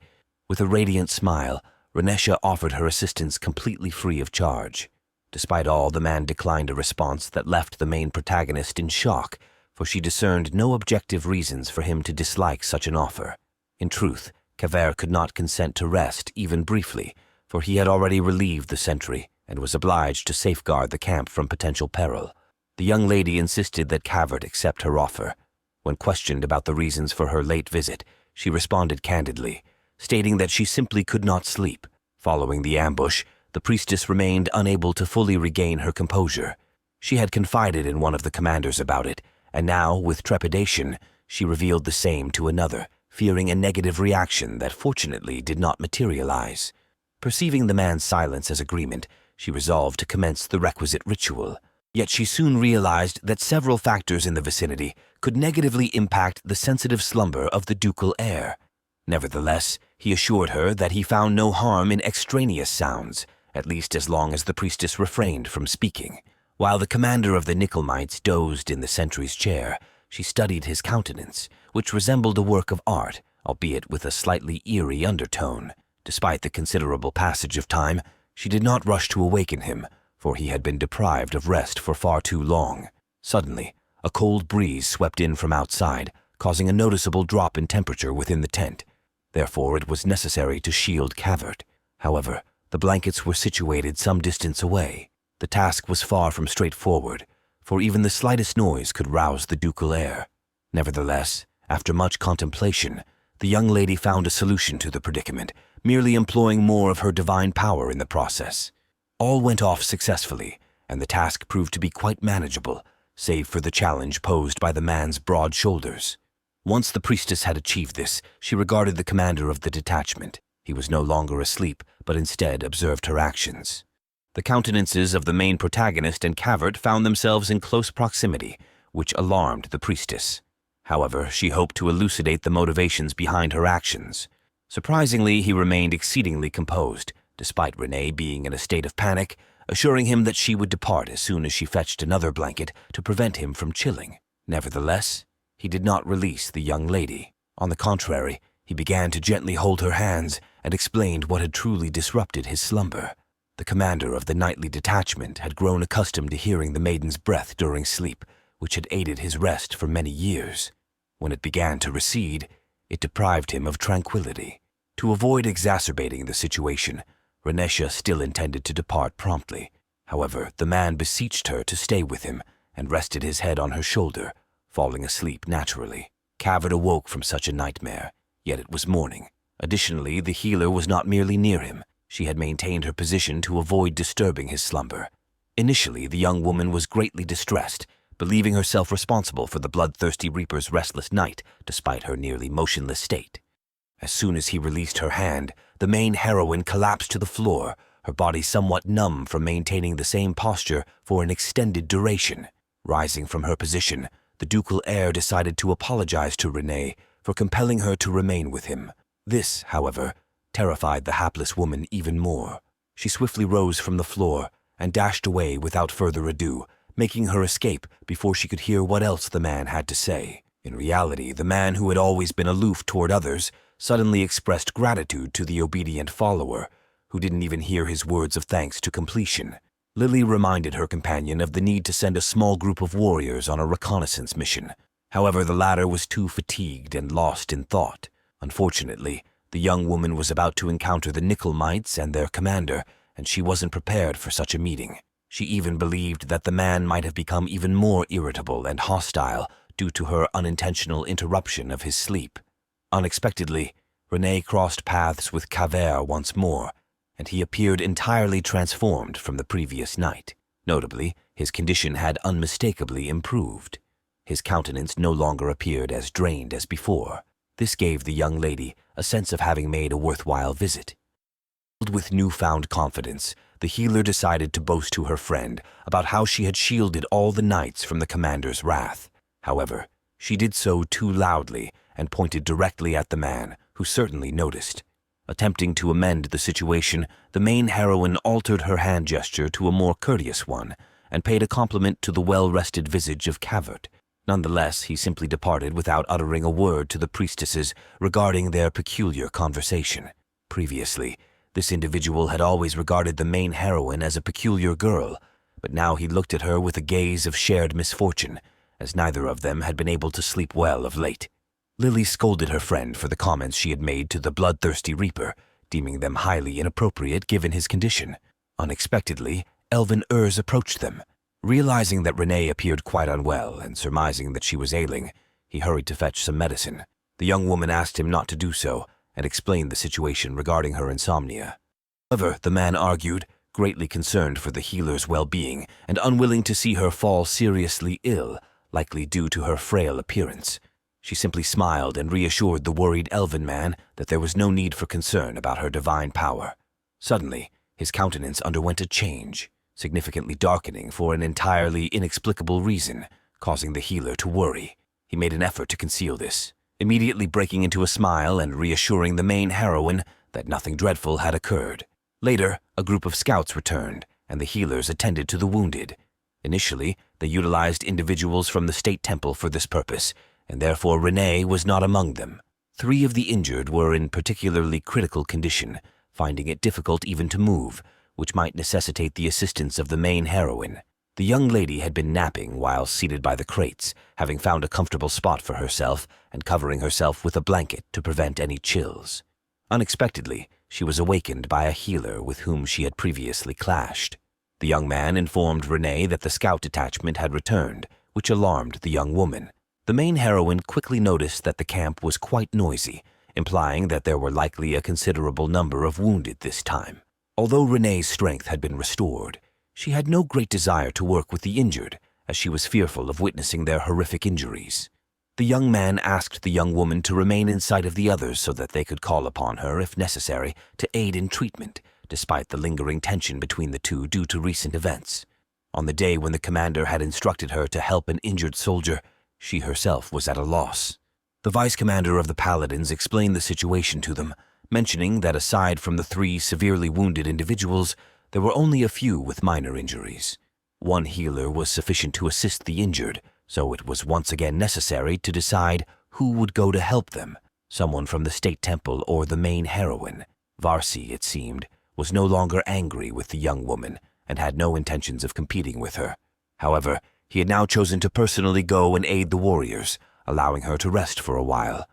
With a radiant smile, Renesha offered her assistance completely free of charge. Despite all, the man declined a response that left the main protagonist in shock, for she discerned no objective reasons for him to dislike such an offer. In truth, Kaver could not consent to rest, even briefly, for he had already relieved the sentry and was obliged to safeguard the camp from potential peril. The young lady insisted that Cavert accept her offer. When questioned about the reasons for her late visit, she responded candidly, stating that she simply could not sleep. Following the ambush, the priestess remained unable to fully regain her composure. She had confided in one of the commanders about it, and now, with trepidation, she revealed the same to another, fearing a negative reaction that fortunately did not materialize. Perceiving the man's silence as agreement, she resolved to commence the requisite ritual. Yet she soon realized that several factors in the vicinity could negatively impact the sensitive slumber of the ducal heir. Nevertheless, he assured her that he found no harm in extraneous sounds, at least as long as the priestess refrained from speaking. While the commander of the Nickelmites dozed in the sentry's chair, she studied his countenance, which resembled a work of art, albeit with a slightly eerie undertone. Despite the considerable passage of time, she did not rush to awaken him, for he had been deprived of rest for far too long. Suddenly, a cold breeze swept in from outside, causing a noticeable drop in temperature within the tent. Therefore, it was necessary to shield Cavert. However, the blankets were situated some distance away. The task was far from straightforward, for even the slightest noise could rouse the ducal heir. Nevertheless, after much contemplation, the young lady found a solution to the predicament, merely employing more of her divine power in the process. All went off successfully, and the task proved to be quite manageable, save for the challenge posed by the man's broad shoulders. Once the priestess had achieved this, she regarded the commander of the detachment. He was no longer asleep, but instead observed her actions. The countenances of the main protagonist and Cavert found themselves in close proximity, which alarmed the priestess. However, she hoped to elucidate the motivations behind her actions. Surprisingly, he remained exceedingly composed, despite Renee being in a state of panic, assuring him that she would depart as soon as she fetched another blanket to prevent him from chilling. Nevertheless, he did not release the young lady. On the contrary, He began to gently hold her hands and explained what had truly disrupted his slumber. The commander of the nightly detachment had grown accustomed to hearing the maiden's breath during sleep, which had aided his rest for many years. When it began to recede, it deprived him of tranquility. To avoid exacerbating the situation, Renesha still intended to depart promptly. However, the man beseeched her to stay with him and rested his head on her shoulder, falling asleep naturally. Kavod awoke from such a nightmare, yet it was morning. Additionally, the healer was not merely near him. She had maintained her position to avoid disturbing his slumber. Initially, the young woman was greatly distressed, believing herself responsible for the bloodthirsty Reaper's restless night, despite her nearly motionless state. As soon as he released her hand, the main heroine collapsed to the floor, her body somewhat numb from maintaining the same posture for an extended duration. Rising from her position, the ducal heir decided to apologize to Renee for compelling her to remain with him. This, however, terrified the hapless woman even more. She swiftly rose from the floor and dashed away without further ado, making her escape before she could hear what else the man had to say. In reality, the man who had always been aloof toward others suddenly expressed gratitude to the obedient follower, who didn't even hear his words of thanks to completion. Lily reminded her companion of the need to send a small group of warriors on a reconnaissance mission. However, the latter was too fatigued and lost in thought. Unfortunately, the young woman was about to encounter the Nickelmites and their commander, and she wasn't prepared for such a meeting. She even believed that the man might have become even more irritable and hostile due to her unintentional interruption of his sleep. Unexpectedly, Renee crossed paths with Kavod once more, and he appeared entirely transformed from the previous night. Notably, his condition had unmistakably improved. His countenance no longer appeared as drained as before. This gave the young lady a sense of having made a worthwhile visit. Filled with newfound confidence, the healer decided to boast to her friend about how she had shielded all the knights from the commander's wrath. However, she did so too loudly and pointed directly at the man, who certainly noticed. Attempting to amend the situation, the main heroine altered her hand gesture to a more courteous one and paid a compliment to the well-rested visage of Kavod. Nonetheless, he simply departed without uttering a word to the priestesses regarding their peculiar conversation. Previously, this individual had always regarded the main heroine as a peculiar girl, but now he looked at her with a gaze of shared misfortune, as neither of them had been able to sleep well of late. Lily scolded her friend for the comments she had made to the bloodthirsty Reaper, deeming them highly inappropriate given his condition. Unexpectedly, Elven Urs approached them. Realizing that Renee appeared quite unwell and surmising that she was ailing, he hurried to fetch some medicine. The young woman asked him not to do so and explained the situation regarding her insomnia. However, the man argued, greatly concerned for the healer's well-being and unwilling to see her fall seriously ill, likely due to her frail appearance. She simply smiled and reassured the worried elven man that there was no need for concern about her divine power. Suddenly, his countenance underwent a change, significantly darkening for an entirely inexplicable reason, causing the healer to worry. He made an effort to conceal this, immediately breaking into a smile and reassuring the main heroine that nothing dreadful had occurred. Later, a group of scouts returned, and the healers attended to the wounded. Initially, they utilized individuals from the state temple for this purpose, and therefore Renee was not among them. 3 of the injured were in particularly critical condition, finding it difficult even to move, which might necessitate the assistance of the main heroine. The young lady had been napping while seated by the crates, having found a comfortable spot for herself and covering herself with a blanket to prevent any chills. Unexpectedly, she was awakened by a healer with whom she had previously clashed. The young man informed Renee that the scout detachment had returned, which alarmed the young woman. The main heroine quickly noticed that the camp was quite noisy, implying that there were likely a considerable number of wounded this time. Although Renee's strength had been restored, she had no great desire to work with the injured, as she was fearful of witnessing their horrific injuries. The young man asked the young woman to remain in sight of the others so that they could call upon her, if necessary, to aid in treatment, despite the lingering tension between the two due to recent events. On the day when the commander had instructed her to help an injured soldier, she herself was at a loss. The vice commander of the Paladins explained the situation to them, mentioning that aside from the 3 severely wounded individuals, there were only a few with minor injuries. 1 healer was sufficient to assist the injured, so it was once again necessary to decide who would go to help them. Someone from the state temple or the main heroine. Varsi, it seemed, was no longer angry with the young woman and had no intentions of competing with her. However, he had now chosen to personally go and aid the warriors, allowing her to rest for a while.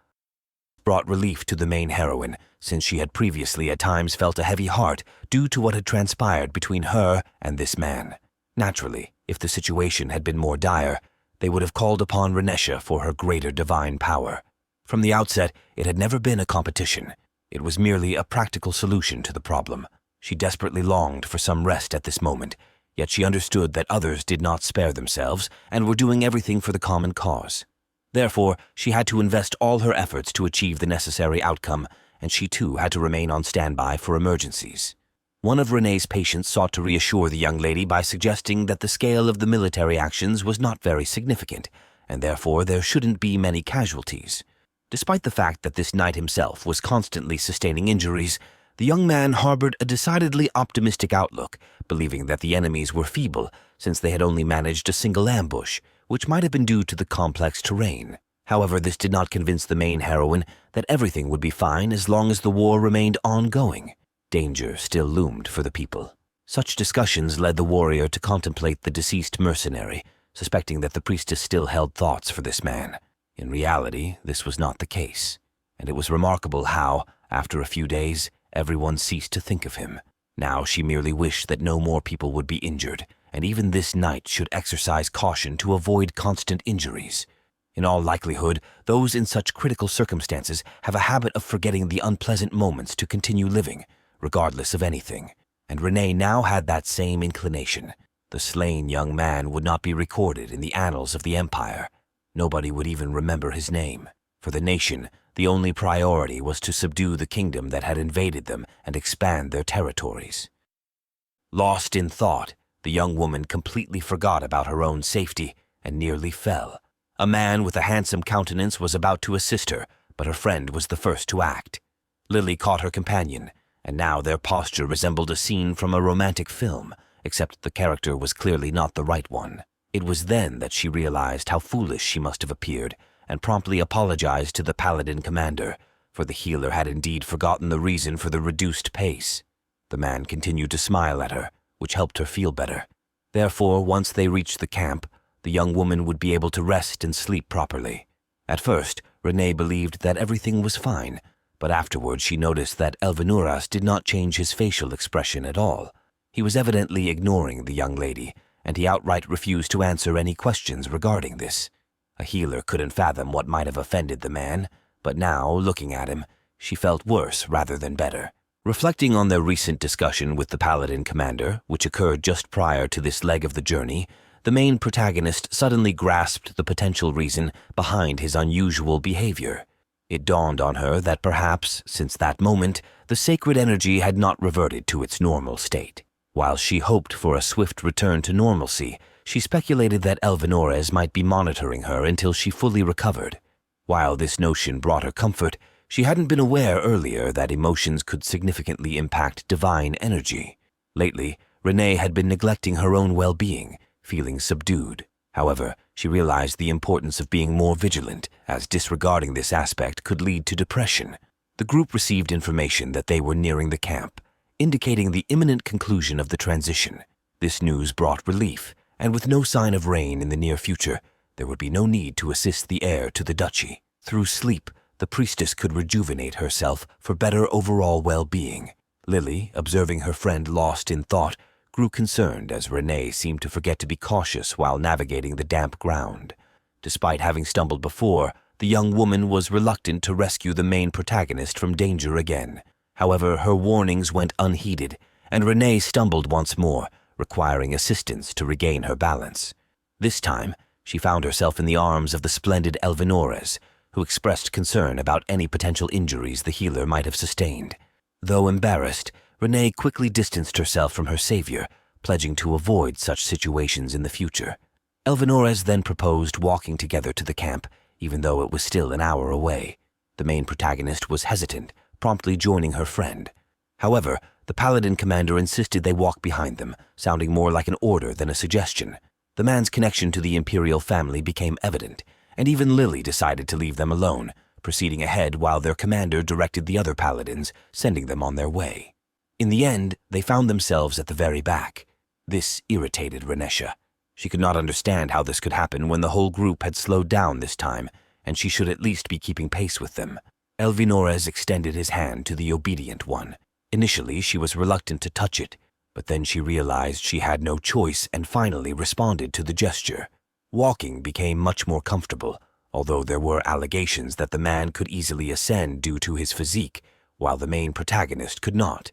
Brought relief to the main heroine, since she had previously at times felt a heavy heart due to what had transpired between her and this man. Naturally, if the situation had been more dire, they would have called upon Renesha for her greater divine power. From the outset, it had never been a competition. It was merely a practical solution to the problem. She desperately longed for some rest at this moment, yet she understood that others did not spare themselves and were doing everything for the common cause. Therefore, she had to invest all her efforts to achieve the necessary outcome, and she too had to remain on standby for emergencies. One of Renee's patients sought to reassure the young lady by suggesting that the scale of the military actions was not very significant, and therefore there shouldn't be many casualties. Despite the fact that this knight himself was constantly sustaining injuries, the young man harbored a decidedly optimistic outlook, believing that the enemies were feeble since they had only managed a single ambush, which might have been due to the complex terrain. However, this did not convince the main heroine that everything would be fine as long as the war remained ongoing. Danger still loomed for the people. Such discussions led the warrior to contemplate the deceased mercenary, suspecting that the priestess still held thoughts for this man. In reality, this was not the case, and it was remarkable how, after a few days, everyone ceased to think of him. Now she merely wished that no more people would be injured, and even this knight should exercise caution to avoid constant injuries. In all likelihood, those in such critical circumstances have a habit of forgetting the unpleasant moments to continue living, regardless of anything, and Renee now had that same inclination. The slain young man would not be recorded in the annals of the Empire. Nobody would even remember his name. For the nation, the only priority was to subdue the kingdom that had invaded them and expand their territories. Lost in thought, the young woman completely forgot about her own safety and nearly fell. A man with a handsome countenance was about to assist her, but her friend was the first to act. Lily caught her companion, and now their posture resembled a scene from a romantic film, except the character was clearly not the right one. It was then that she realized how foolish she must have appeared, and promptly apologized to the paladin commander, for the healer had indeed forgotten the reason for the reduced pace. The man continued to smile at her, which helped her feel better. Therefore, once they reached the camp, the young woman would be able to rest and sleep properly. At first, Renee believed that everything was fine, but afterwards she noticed that Elvenuras did not change his facial expression at all. He was evidently ignoring the young lady, and he outright refused to answer any questions regarding this. A healer couldn't fathom what might have offended the man, but now, looking at him, she felt worse rather than better. Reflecting on their recent discussion with the paladin commander, which occurred just prior to this leg of the journey, the main protagonist suddenly grasped the potential reason behind his unusual behavior. It dawned on her that perhaps, since that moment, the sacred energy had not reverted to its normal state. While she hoped for a swift return to normalcy, she speculated that Elvenuras might be monitoring her until she fully recovered. While this notion brought her comfort, she hadn't been aware earlier that emotions could significantly impact divine energy. Lately, Renee had been neglecting her own well-being, feeling subdued. However, she realized the importance of being more vigilant, as disregarding this aspect could lead to depression. The group received information that they were nearing the camp, indicating the imminent conclusion of the transition. This news brought relief, and with no sign of rain in the near future, there would be no need to assist the heir to the duchy. Through sleep, the priestess could rejuvenate herself for better overall well-being. Lily, observing her friend lost in thought, grew concerned as Renee seemed to forget to be cautious while navigating the damp ground. Despite having stumbled before, the young woman was reluctant to rescue the main protagonist from danger again. However, her warnings went unheeded, and Renee stumbled once more, requiring assistance to regain her balance. This time, she found herself in the arms of the splendid Elvenuras, who expressed concern about any potential injuries the healer might have sustained. Though embarrassed, Renee quickly distanced herself from her savior, pledging to avoid such situations in the future. Elvenuras then proposed walking together to the camp, even though it was still an hour away. The main protagonist was hesitant, promptly joining her friend. However, the paladin commander insisted they walk behind them, sounding more like an order than a suggestion. The man's connection to the imperial family became evident, and even Lily decided to leave them alone, proceeding ahead while their commander directed the other paladins, sending them on their way. In the end, they found themselves at the very back. This irritated Renesha. She could not understand how this could happen when the whole group had slowed down this time, and she should at least be keeping pace with them. Elvinores extended his hand to the obedient one. Initially, she was reluctant to touch it, but then she realized she had no choice and finally responded to the gesture. Walking became much more comfortable, although there were allegations that the man could easily ascend due to his physique, while the main protagonist could not.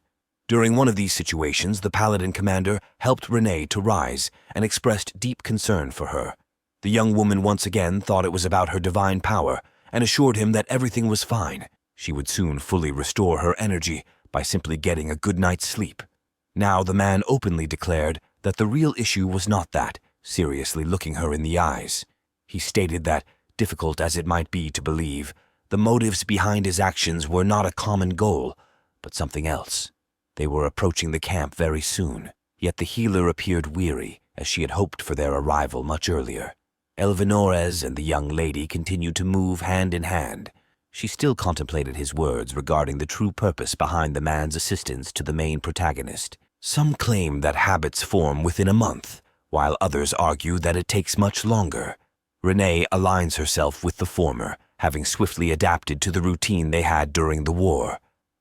During one of these situations, the paladin commander helped Renee to rise and expressed deep concern for her. The young woman once again thought it was about her divine power and assured him that everything was fine. She would soon fully restore her energy by simply getting a good night's sleep. Now the man openly declared that the real issue was not that, seriously looking her in the eyes. He stated that, difficult as it might be to believe, the motives behind his actions were not a common goal, but something else. They were approaching the camp very soon, yet the healer appeared weary, as she had hoped for their arrival much earlier. Elvinores and the young lady continued to move hand in hand. She still contemplated his words regarding the true purpose behind the man's assistance to the main protagonist. Some claim that habits form within a month, while others argue that it takes much longer. Renee aligns herself with the former, having swiftly adapted to the routine they had during the war.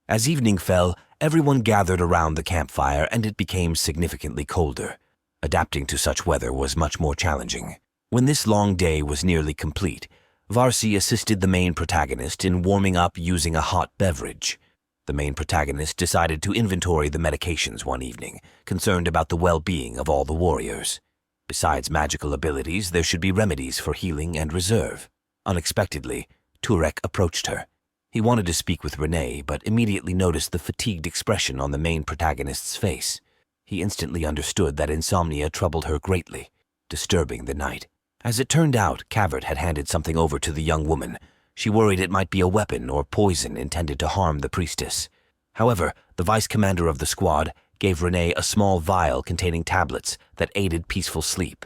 As evening fell, everyone gathered around the campfire and it became significantly colder. Adapting to such weather was much more challenging. When this long day was nearly complete, Varsi assisted the main protagonist in warming up using a hot beverage. The main protagonist decided to inventory the medications one evening, concerned about the well-being of all the warriors. Besides magical abilities, there should be remedies for healing and reserve. Unexpectedly, Turek approached her. He wanted to speak with Renee, but immediately noticed the fatigued expression on the main protagonist's face. He instantly understood that insomnia troubled her greatly, disturbing the night. As it turned out, Cavert had handed something over to the young woman. She worried it might be a weapon or poison intended to harm the priestess. However, the vice-commander of the squad gave Renee a small vial containing tablets that aided peaceful sleep.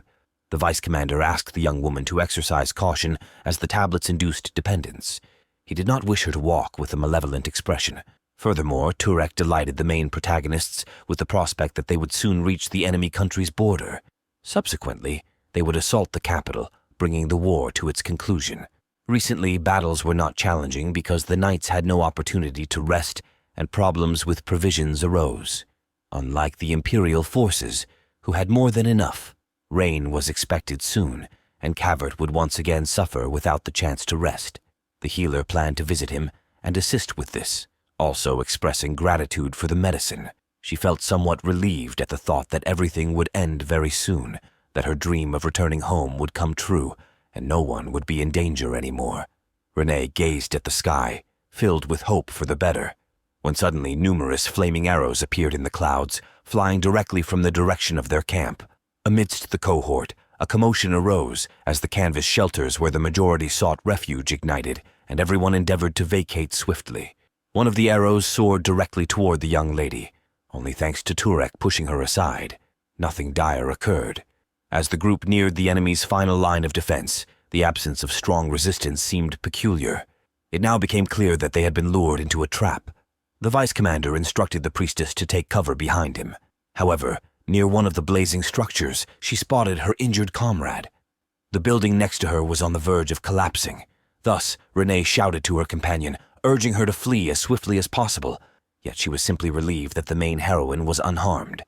The vice-commander asked the young woman to exercise caution as the tablets induced dependence. He did not wish her to walk with a malevolent expression. Furthermore, Turek delighted the main protagonists with the prospect that they would soon reach the enemy country's border. Subsequently, they would assault the capital, bringing the war to its conclusion. Recently, battles were not challenging because the knights had no opportunity to rest and problems with provisions arose. Unlike the imperial forces, who had more than enough, rain was expected soon, and Cavert would once again suffer without the chance to rest. The healer planned to visit him and assist with this, also expressing gratitude for the medicine. She felt somewhat relieved at the thought that everything would end very soon, that her dream of returning home would come true, and no one would be in danger anymore. Renee gazed at the sky, filled with hope for the better, when suddenly numerous flaming arrows appeared in the clouds, flying directly from the direction of their camp. Amidst the cohort, a commotion arose as the canvas shelters where the majority sought refuge ignited, and everyone endeavored to vacate swiftly. One of the arrows soared directly toward the young lady, only thanks to Turek pushing her aside. Nothing dire occurred. As the group neared the enemy's final line of defense, the absence of strong resistance seemed peculiar. It now became clear that they had been lured into a trap. The vice-commander instructed the priestess to take cover behind him. However, near one of the blazing structures, she spotted her injured comrade. The building next to her was on the verge of collapsing. Thus, Renee shouted to her companion, urging her to flee as swiftly as possible. Yet she was simply relieved that the main heroine was unharmed.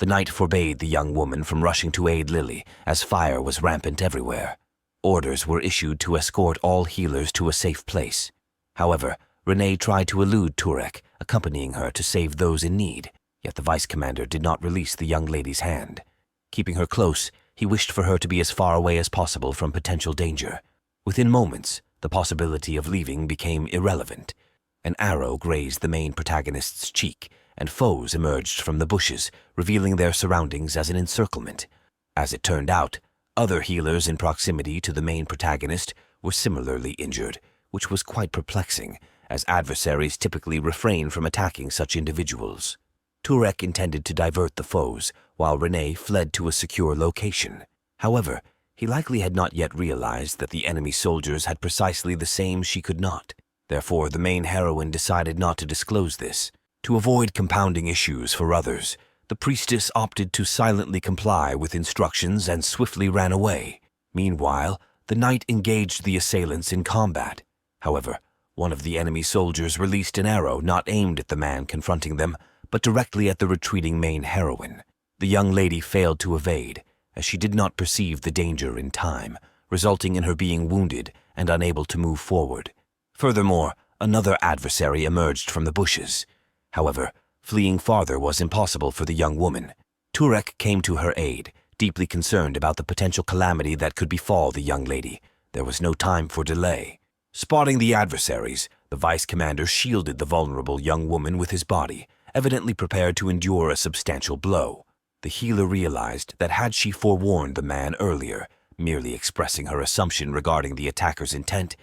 The knight forbade the young woman from rushing to aid Lily, as fire was rampant everywhere. Orders were issued to escort all healers to a safe place. However, Renee tried to elude Turek, accompanying her to save those in need, yet the vice-commander did not release the young lady's hand. Keeping her close, he wished for her to be as far away as possible from potential danger. Within moments, the possibility of leaving became irrelevant. An arrow grazed the main protagonist's cheek, and foes emerged from the bushes, revealing their surroundings as an encirclement. As it turned out, other healers in proximity to the main protagonist were similarly injured, which was quite perplexing, as adversaries typically refrain from attacking such individuals. Turek intended to divert the foes, while Renee fled to a secure location. However, he likely had not yet realized that the enemy soldiers had precisely the same she could not. Therefore, the main heroine decided not to disclose this. To avoid compounding issues for others, the priestess opted to silently comply with instructions and swiftly ran away. Meanwhile, the knight engaged the assailants in combat. However, one of the enemy soldiers released an arrow not aimed at the man confronting them, but directly at the retreating main heroine. The young lady failed to evade, as she did not perceive the danger in time, resulting in her being wounded and unable to move forward. Furthermore, another adversary emerged from the bushes. However, fleeing farther was impossible for the young woman. Turek came to her aid, deeply concerned about the potential calamity that could befall the young lady. There was no time for delay. Spotting the adversaries, the vice commander shielded the vulnerable young woman with his body, evidently prepared to endure a substantial blow. The healer realized that had she forewarned the man earlier, merely expressing her assumption regarding the attacker's intent,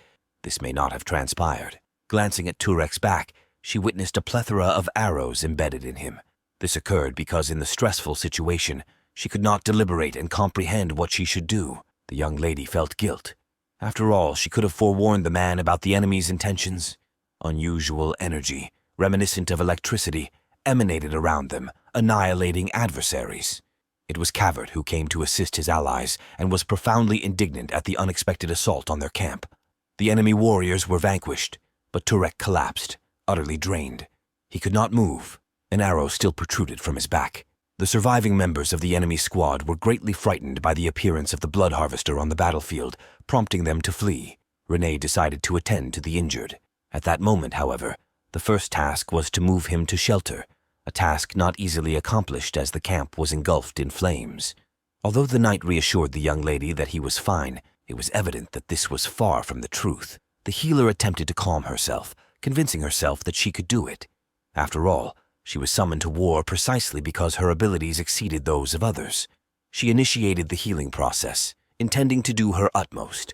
this may not have transpired. Glancing at Turek's back, she witnessed a plethora of arrows embedded in him. This occurred because in the stressful situation, she could not deliberate and comprehend what she should do. The young lady felt guilt. After all, she could have forewarned the man about the enemy's intentions. Unusual energy, reminiscent of electricity, emanated around them, annihilating adversaries. It was Kavert who came to assist his allies and was profoundly indignant at the unexpected assault on their camp. The enemy warriors were vanquished, but Turek collapsed, utterly drained. He could not move. An arrow still protruded from his back. The surviving members of the enemy squad were greatly frightened by the appearance of the blood harvester on the battlefield, prompting them to flee. Renee decided to attend to the injured. At that moment, however, the first task was to move him to shelter, a task not easily accomplished as the camp was engulfed in flames. Although the knight reassured the young lady that he was fine, it was evident that this was far from the truth. The healer attempted to calm herself, convincing herself that she could do it. After all, she was summoned to war precisely because her abilities exceeded those of others. She initiated the healing process, intending to do her utmost.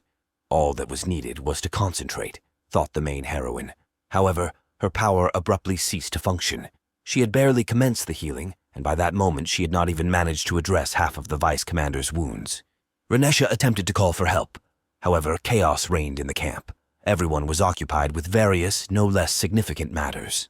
All that was needed was to concentrate, thought the main heroine. However, her power abruptly ceased to function. She had barely commenced the healing, and by that moment she had not even managed to address half of the vice commander's wounds. Renesha attempted to call for help. However, chaos reigned in the camp. Everyone was occupied with various, no less significant matters.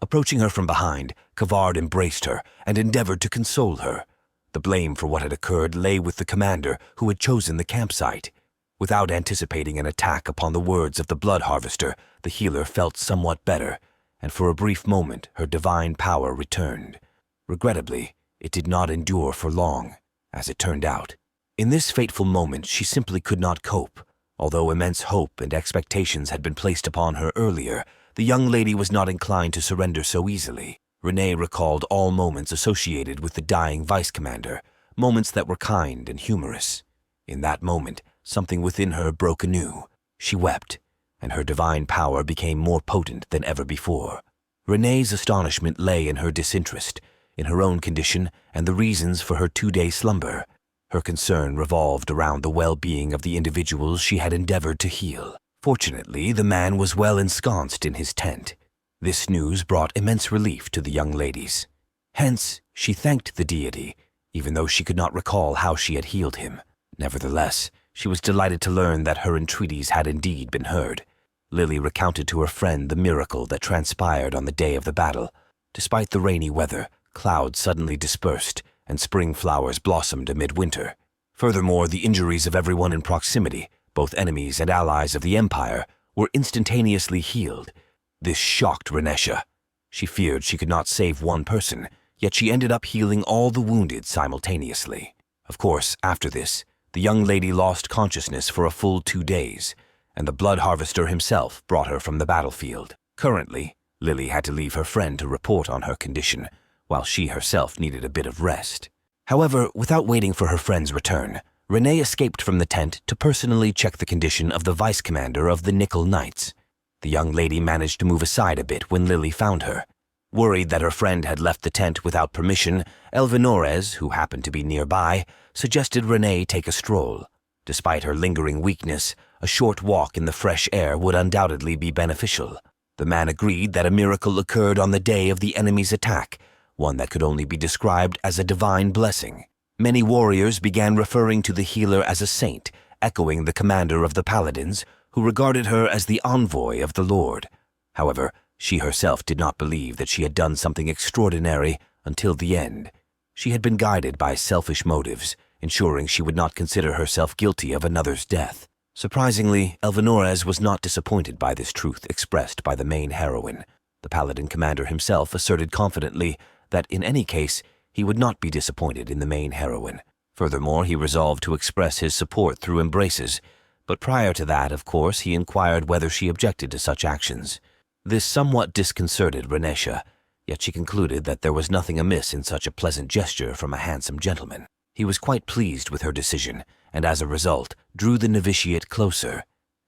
Approaching her from behind, Kavard embraced her and endeavored to console her. The blame for what had occurred lay with the commander who had chosen the campsite. Without anticipating an attack upon the words of the blood harvester, the healer felt somewhat better, and for a brief moment her divine power returned. Regrettably, it did not endure for long, as it turned out. In this fateful moment, she simply could not cope. Although immense hope and expectations had been placed upon her earlier, the young lady was not inclined to surrender so easily. Renee recalled all moments associated with the dying vice commander, moments that were kind and humorous. In that moment, something within her broke anew. She wept, and her divine power became more potent than ever before. Renee's astonishment lay in her disinterest, in her own condition and the reasons for her 2-day slumber. Her concern revolved around the well-being of the individuals she had endeavored to heal. Fortunately, the man was well ensconced in his tent. This news brought immense relief to the young ladies. Hence, she thanked the deity, even though she could not recall how she had healed him. Nevertheless, she was delighted to learn that her entreaties had indeed been heard. Lily recounted to her friend the miracle that transpired on the day of the battle. Despite the rainy weather, clouds suddenly dispersed, and spring flowers blossomed amid winter. Furthermore, the injuries of everyone in proximity, both enemies and allies of the Empire, were instantaneously healed. This shocked Renesha. She feared she could not save one person, yet she ended up healing all the wounded simultaneously. Of course, after this, the young lady lost consciousness for a full 2 days, and the blood harvester himself brought her from the battlefield. Currently, Lily had to leave her friend to report on her condition, while she herself needed a bit of rest. However, without waiting for her friend's return, Renee escaped from the tent to personally check the condition of the vice commander of the Nickel Knights. The young lady managed to move aside a bit when Lily found her. Worried that her friend had left the tent without permission, Elvinores, who happened to be nearby, suggested Renee take a stroll. Despite her lingering weakness, a short walk in the fresh air would undoubtedly be beneficial. The man agreed that a miracle occurred on the day of the enemy's attack, one that could only be described as a divine blessing. Many warriors began referring to the healer as a saint, echoing the commander of the paladins, who regarded her as the envoy of the Lord. However, she herself did not believe that she had done something extraordinary until the end. She had been guided by selfish motives, ensuring she would not consider herself guilty of another's death. Surprisingly, Elvanores was not disappointed by this truth expressed by the main heroine. The paladin commander himself asserted confidently that in any case, he would not be disappointed in the main heroine. Furthermore, he resolved to express his support through embraces, but prior to that, of course, he inquired whether she objected to such actions. This somewhat disconcerted Renesha, yet she concluded that there was nothing amiss in such a pleasant gesture from a handsome gentleman. He was quite pleased with her decision, and as a result, drew the novitiate closer.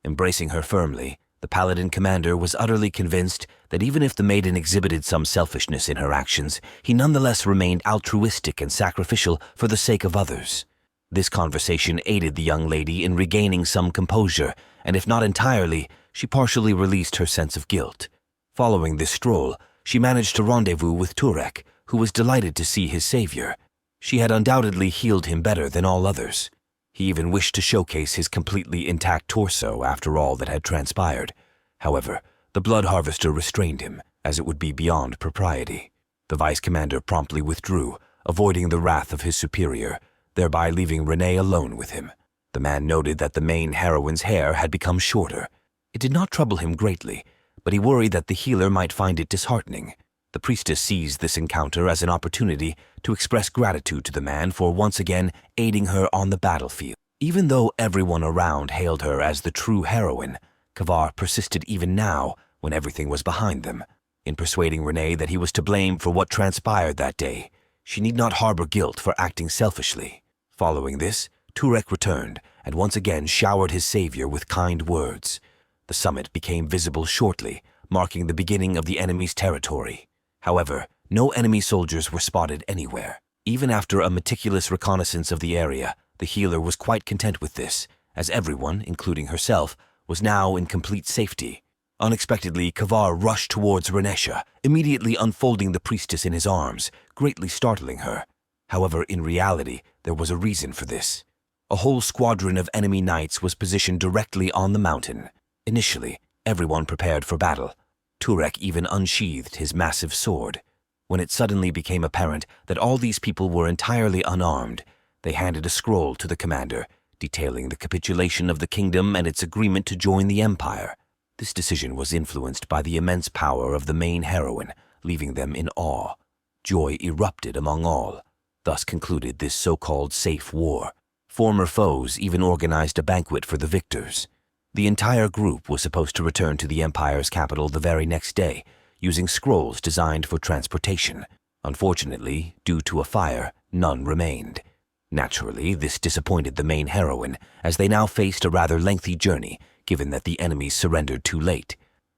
Embracing her firmly, the paladin commander was utterly convinced that even if the maiden exhibited some selfishness in her actions, he nonetheless remained altruistic and sacrificial for the sake of others. This conversation aided the young lady in regaining some composure, and if not entirely, she partially released her sense of guilt. Following this stroll, she managed to rendezvous with Turek, who was delighted to see his savior. She had undoubtedly healed him better than all others. He even wished to showcase his completely intact torso after all that had transpired. However, the blood harvester restrained him, as it would be beyond propriety. The vice commander promptly withdrew, avoiding the wrath of his superior, thereby leaving Renee alone with him. The man noted that the main heroine's hair had become shorter. It did not trouble him greatly, but he worried that the healer might find it disheartening. The priestess seized this encounter as an opportunity to express gratitude to the man for once again aiding her on the battlefield. Even though everyone around hailed her as the true heroine, Kavar persisted even now when everything was behind them. In persuading Renee that he was to blame for what transpired that day, she need not harbor guilt for acting selfishly. Following this, Turek returned and once again showered his savior with kind words. The summit became visible shortly, marking the beginning of the enemy's territory. However, no enemy soldiers were spotted anywhere. Even after a meticulous reconnaissance of the area, the healer was quite content with this, as everyone, including herself, was now in complete safety. Unexpectedly, Kavar rushed towards Renesha, immediately unfolding the priestess in his arms, greatly startling her. However, in reality, there was a reason for this. A whole squadron of enemy knights was positioned directly on the mountain. Initially, everyone prepared for battle. Turek even unsheathed his massive sword. When it suddenly became apparent that all these people were entirely unarmed, they handed a scroll to the commander, detailing the capitulation of the kingdom and its agreement to join the empire. This decision was influenced by the immense power of the main heroine, leaving them in awe. Joy erupted among all. Thus concluded this so-called safe war. Former foes even organized a banquet for the victors. The entire group was supposed to return to the empire's capital the very next day, using scrolls designed for transportation. Unfortunately, due to a fire, none remained. Naturally, this disappointed the main heroine, as they now faced a rather lengthy journey, given that the enemies surrendered too late.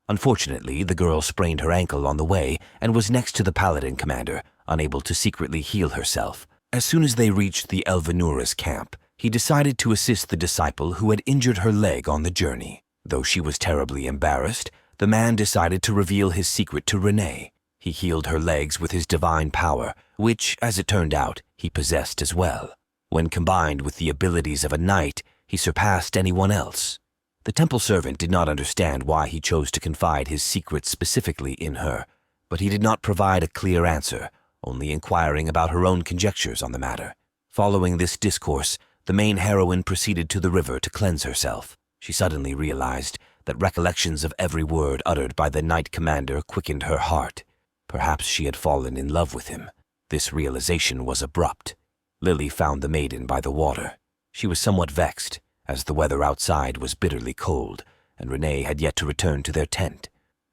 Unfortunately, the girl sprained her ankle on the way and was next to the paladin commander, unable to secretly heal herself. As soon as they reached the Elvanura's camp, he decided to assist the disciple who had injured her leg on the journey. Though she was terribly embarrassed, the man decided to reveal his secret to Renee. He healed her legs with his divine power, which, as it turned out, he possessed as well. When combined with the abilities of a knight, he surpassed anyone else. The temple servant did not understand why he chose to confide his secret specifically in her, but he did not provide a clear answer, only inquiring about her own conjectures on the matter. Following this discourse, the main heroine proceeded to the river to cleanse herself. She suddenly realized that recollections of every word uttered by the knight commander quickened her heart. Perhaps she had fallen in love with him. This realization was abrupt. Lily found the maiden by the water. She was somewhat vexed, as the weather outside was bitterly cold, and Renee had yet to return to their tent.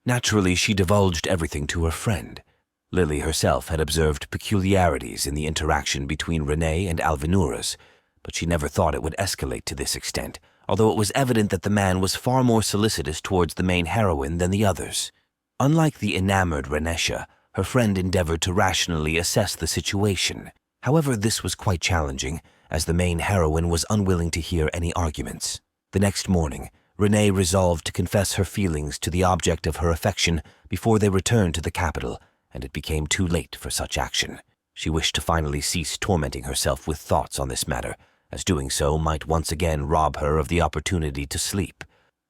Naturally, she divulged everything to her friend. Lily herself had observed peculiarities in the interaction between Renee and Alvanuras, but she never thought it would escalate to this extent, although it was evident that the man was far more solicitous towards the main heroine than the others. Unlike the enamored Renesha, her friend endeavored to rationally assess the situation. However, this was quite challenging, as the main heroine was unwilling to hear any arguments. The next morning, Renee resolved to confess her feelings to the object of her affection before they returned to the capital, and it became too late for such action. She wished to finally cease tormenting herself with thoughts on this matter, as doing so might once again rob her of the opportunity to sleep.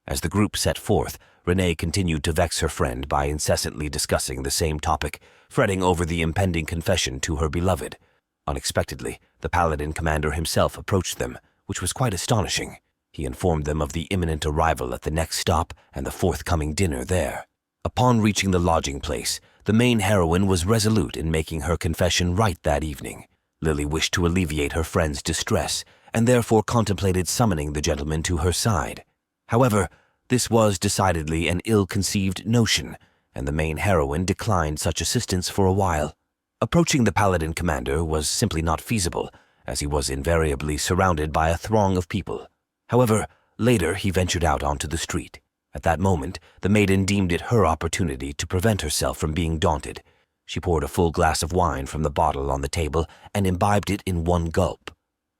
As the group set forth, Renee continued to vex her friend by incessantly discussing the same topic, fretting over the impending confession to her beloved. Unexpectedly, the Paladin commander himself approached them, which was quite astonishing. He informed them of the imminent arrival at the next stop and the forthcoming dinner there. Upon reaching the lodging place, the main heroine was resolute in making her confession right that evening. Lily wished to alleviate her friend's distress, and therefore contemplated summoning the gentleman to her side. However, this was decidedly an ill-conceived notion, and the main heroine declined such assistance for a while. Approaching the Paladin commander was simply not feasible, as he was invariably surrounded by a throng of people. However, later he ventured out onto the street. At that moment, the maiden deemed it her opportunity to prevent herself from being daunted. She poured a full glass of wine from the bottle on the table and imbibed it in one gulp.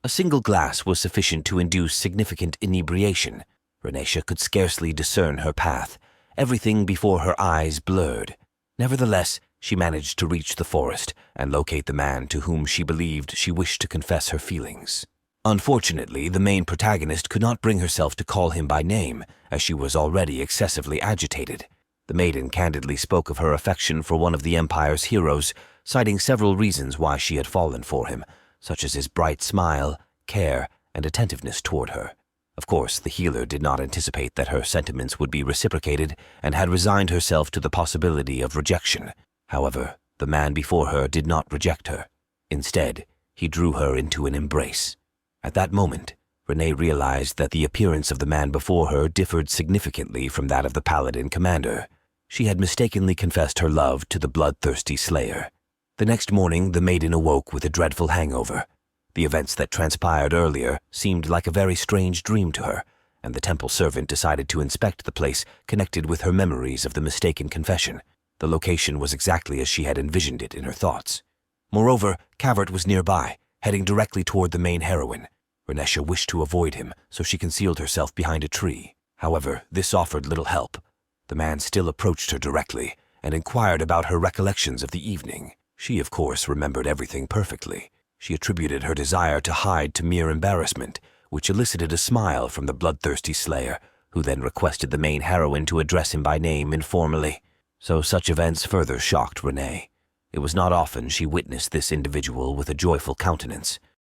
A single glass was sufficient to induce significant inebriation. Renesha could scarcely discern her path. Everything before her eyes blurred. Nevertheless, she managed to reach the forest and locate the man to whom she believed she wished to confess her feelings. Unfortunately, the main protagonist could not bring herself to call him by name, as she was already excessively agitated. The maiden candidly spoke of her affection for one of the Empire's heroes, citing several reasons why she had fallen for him, such as his bright smile, care, and attentiveness toward her. Of course, the healer did not anticipate that her sentiments would be reciprocated and had resigned herself to the possibility of rejection. However, the man before her did not reject her. Instead, he drew her into an embrace. At that moment, Renee realized that the appearance of the man before her differed significantly from that of the Paladin commander. She had mistakenly confessed her love to the bloodthirsty slayer. The next morning, the maiden awoke with a dreadful hangover. The events that transpired earlier seemed like a very strange dream to her, and the temple servant decided to inspect the place connected with her memories of the mistaken confession. The location was exactly as she had envisioned it in her thoughts. Moreover, Cavert was nearby, heading directly toward the main heroine. Renesha wished to avoid him, so she concealed herself behind a tree. However, this offered little help. The man still approached her directly and inquired about her recollections of the evening. She, of course, remembered everything perfectly. She attributed her desire to hide to mere embarrassment, which elicited a smile from the bloodthirsty slayer, who then requested the main heroine to address him by name informally. So such events further shocked Renee. It was not often she witnessed this individual with a joyful countenance.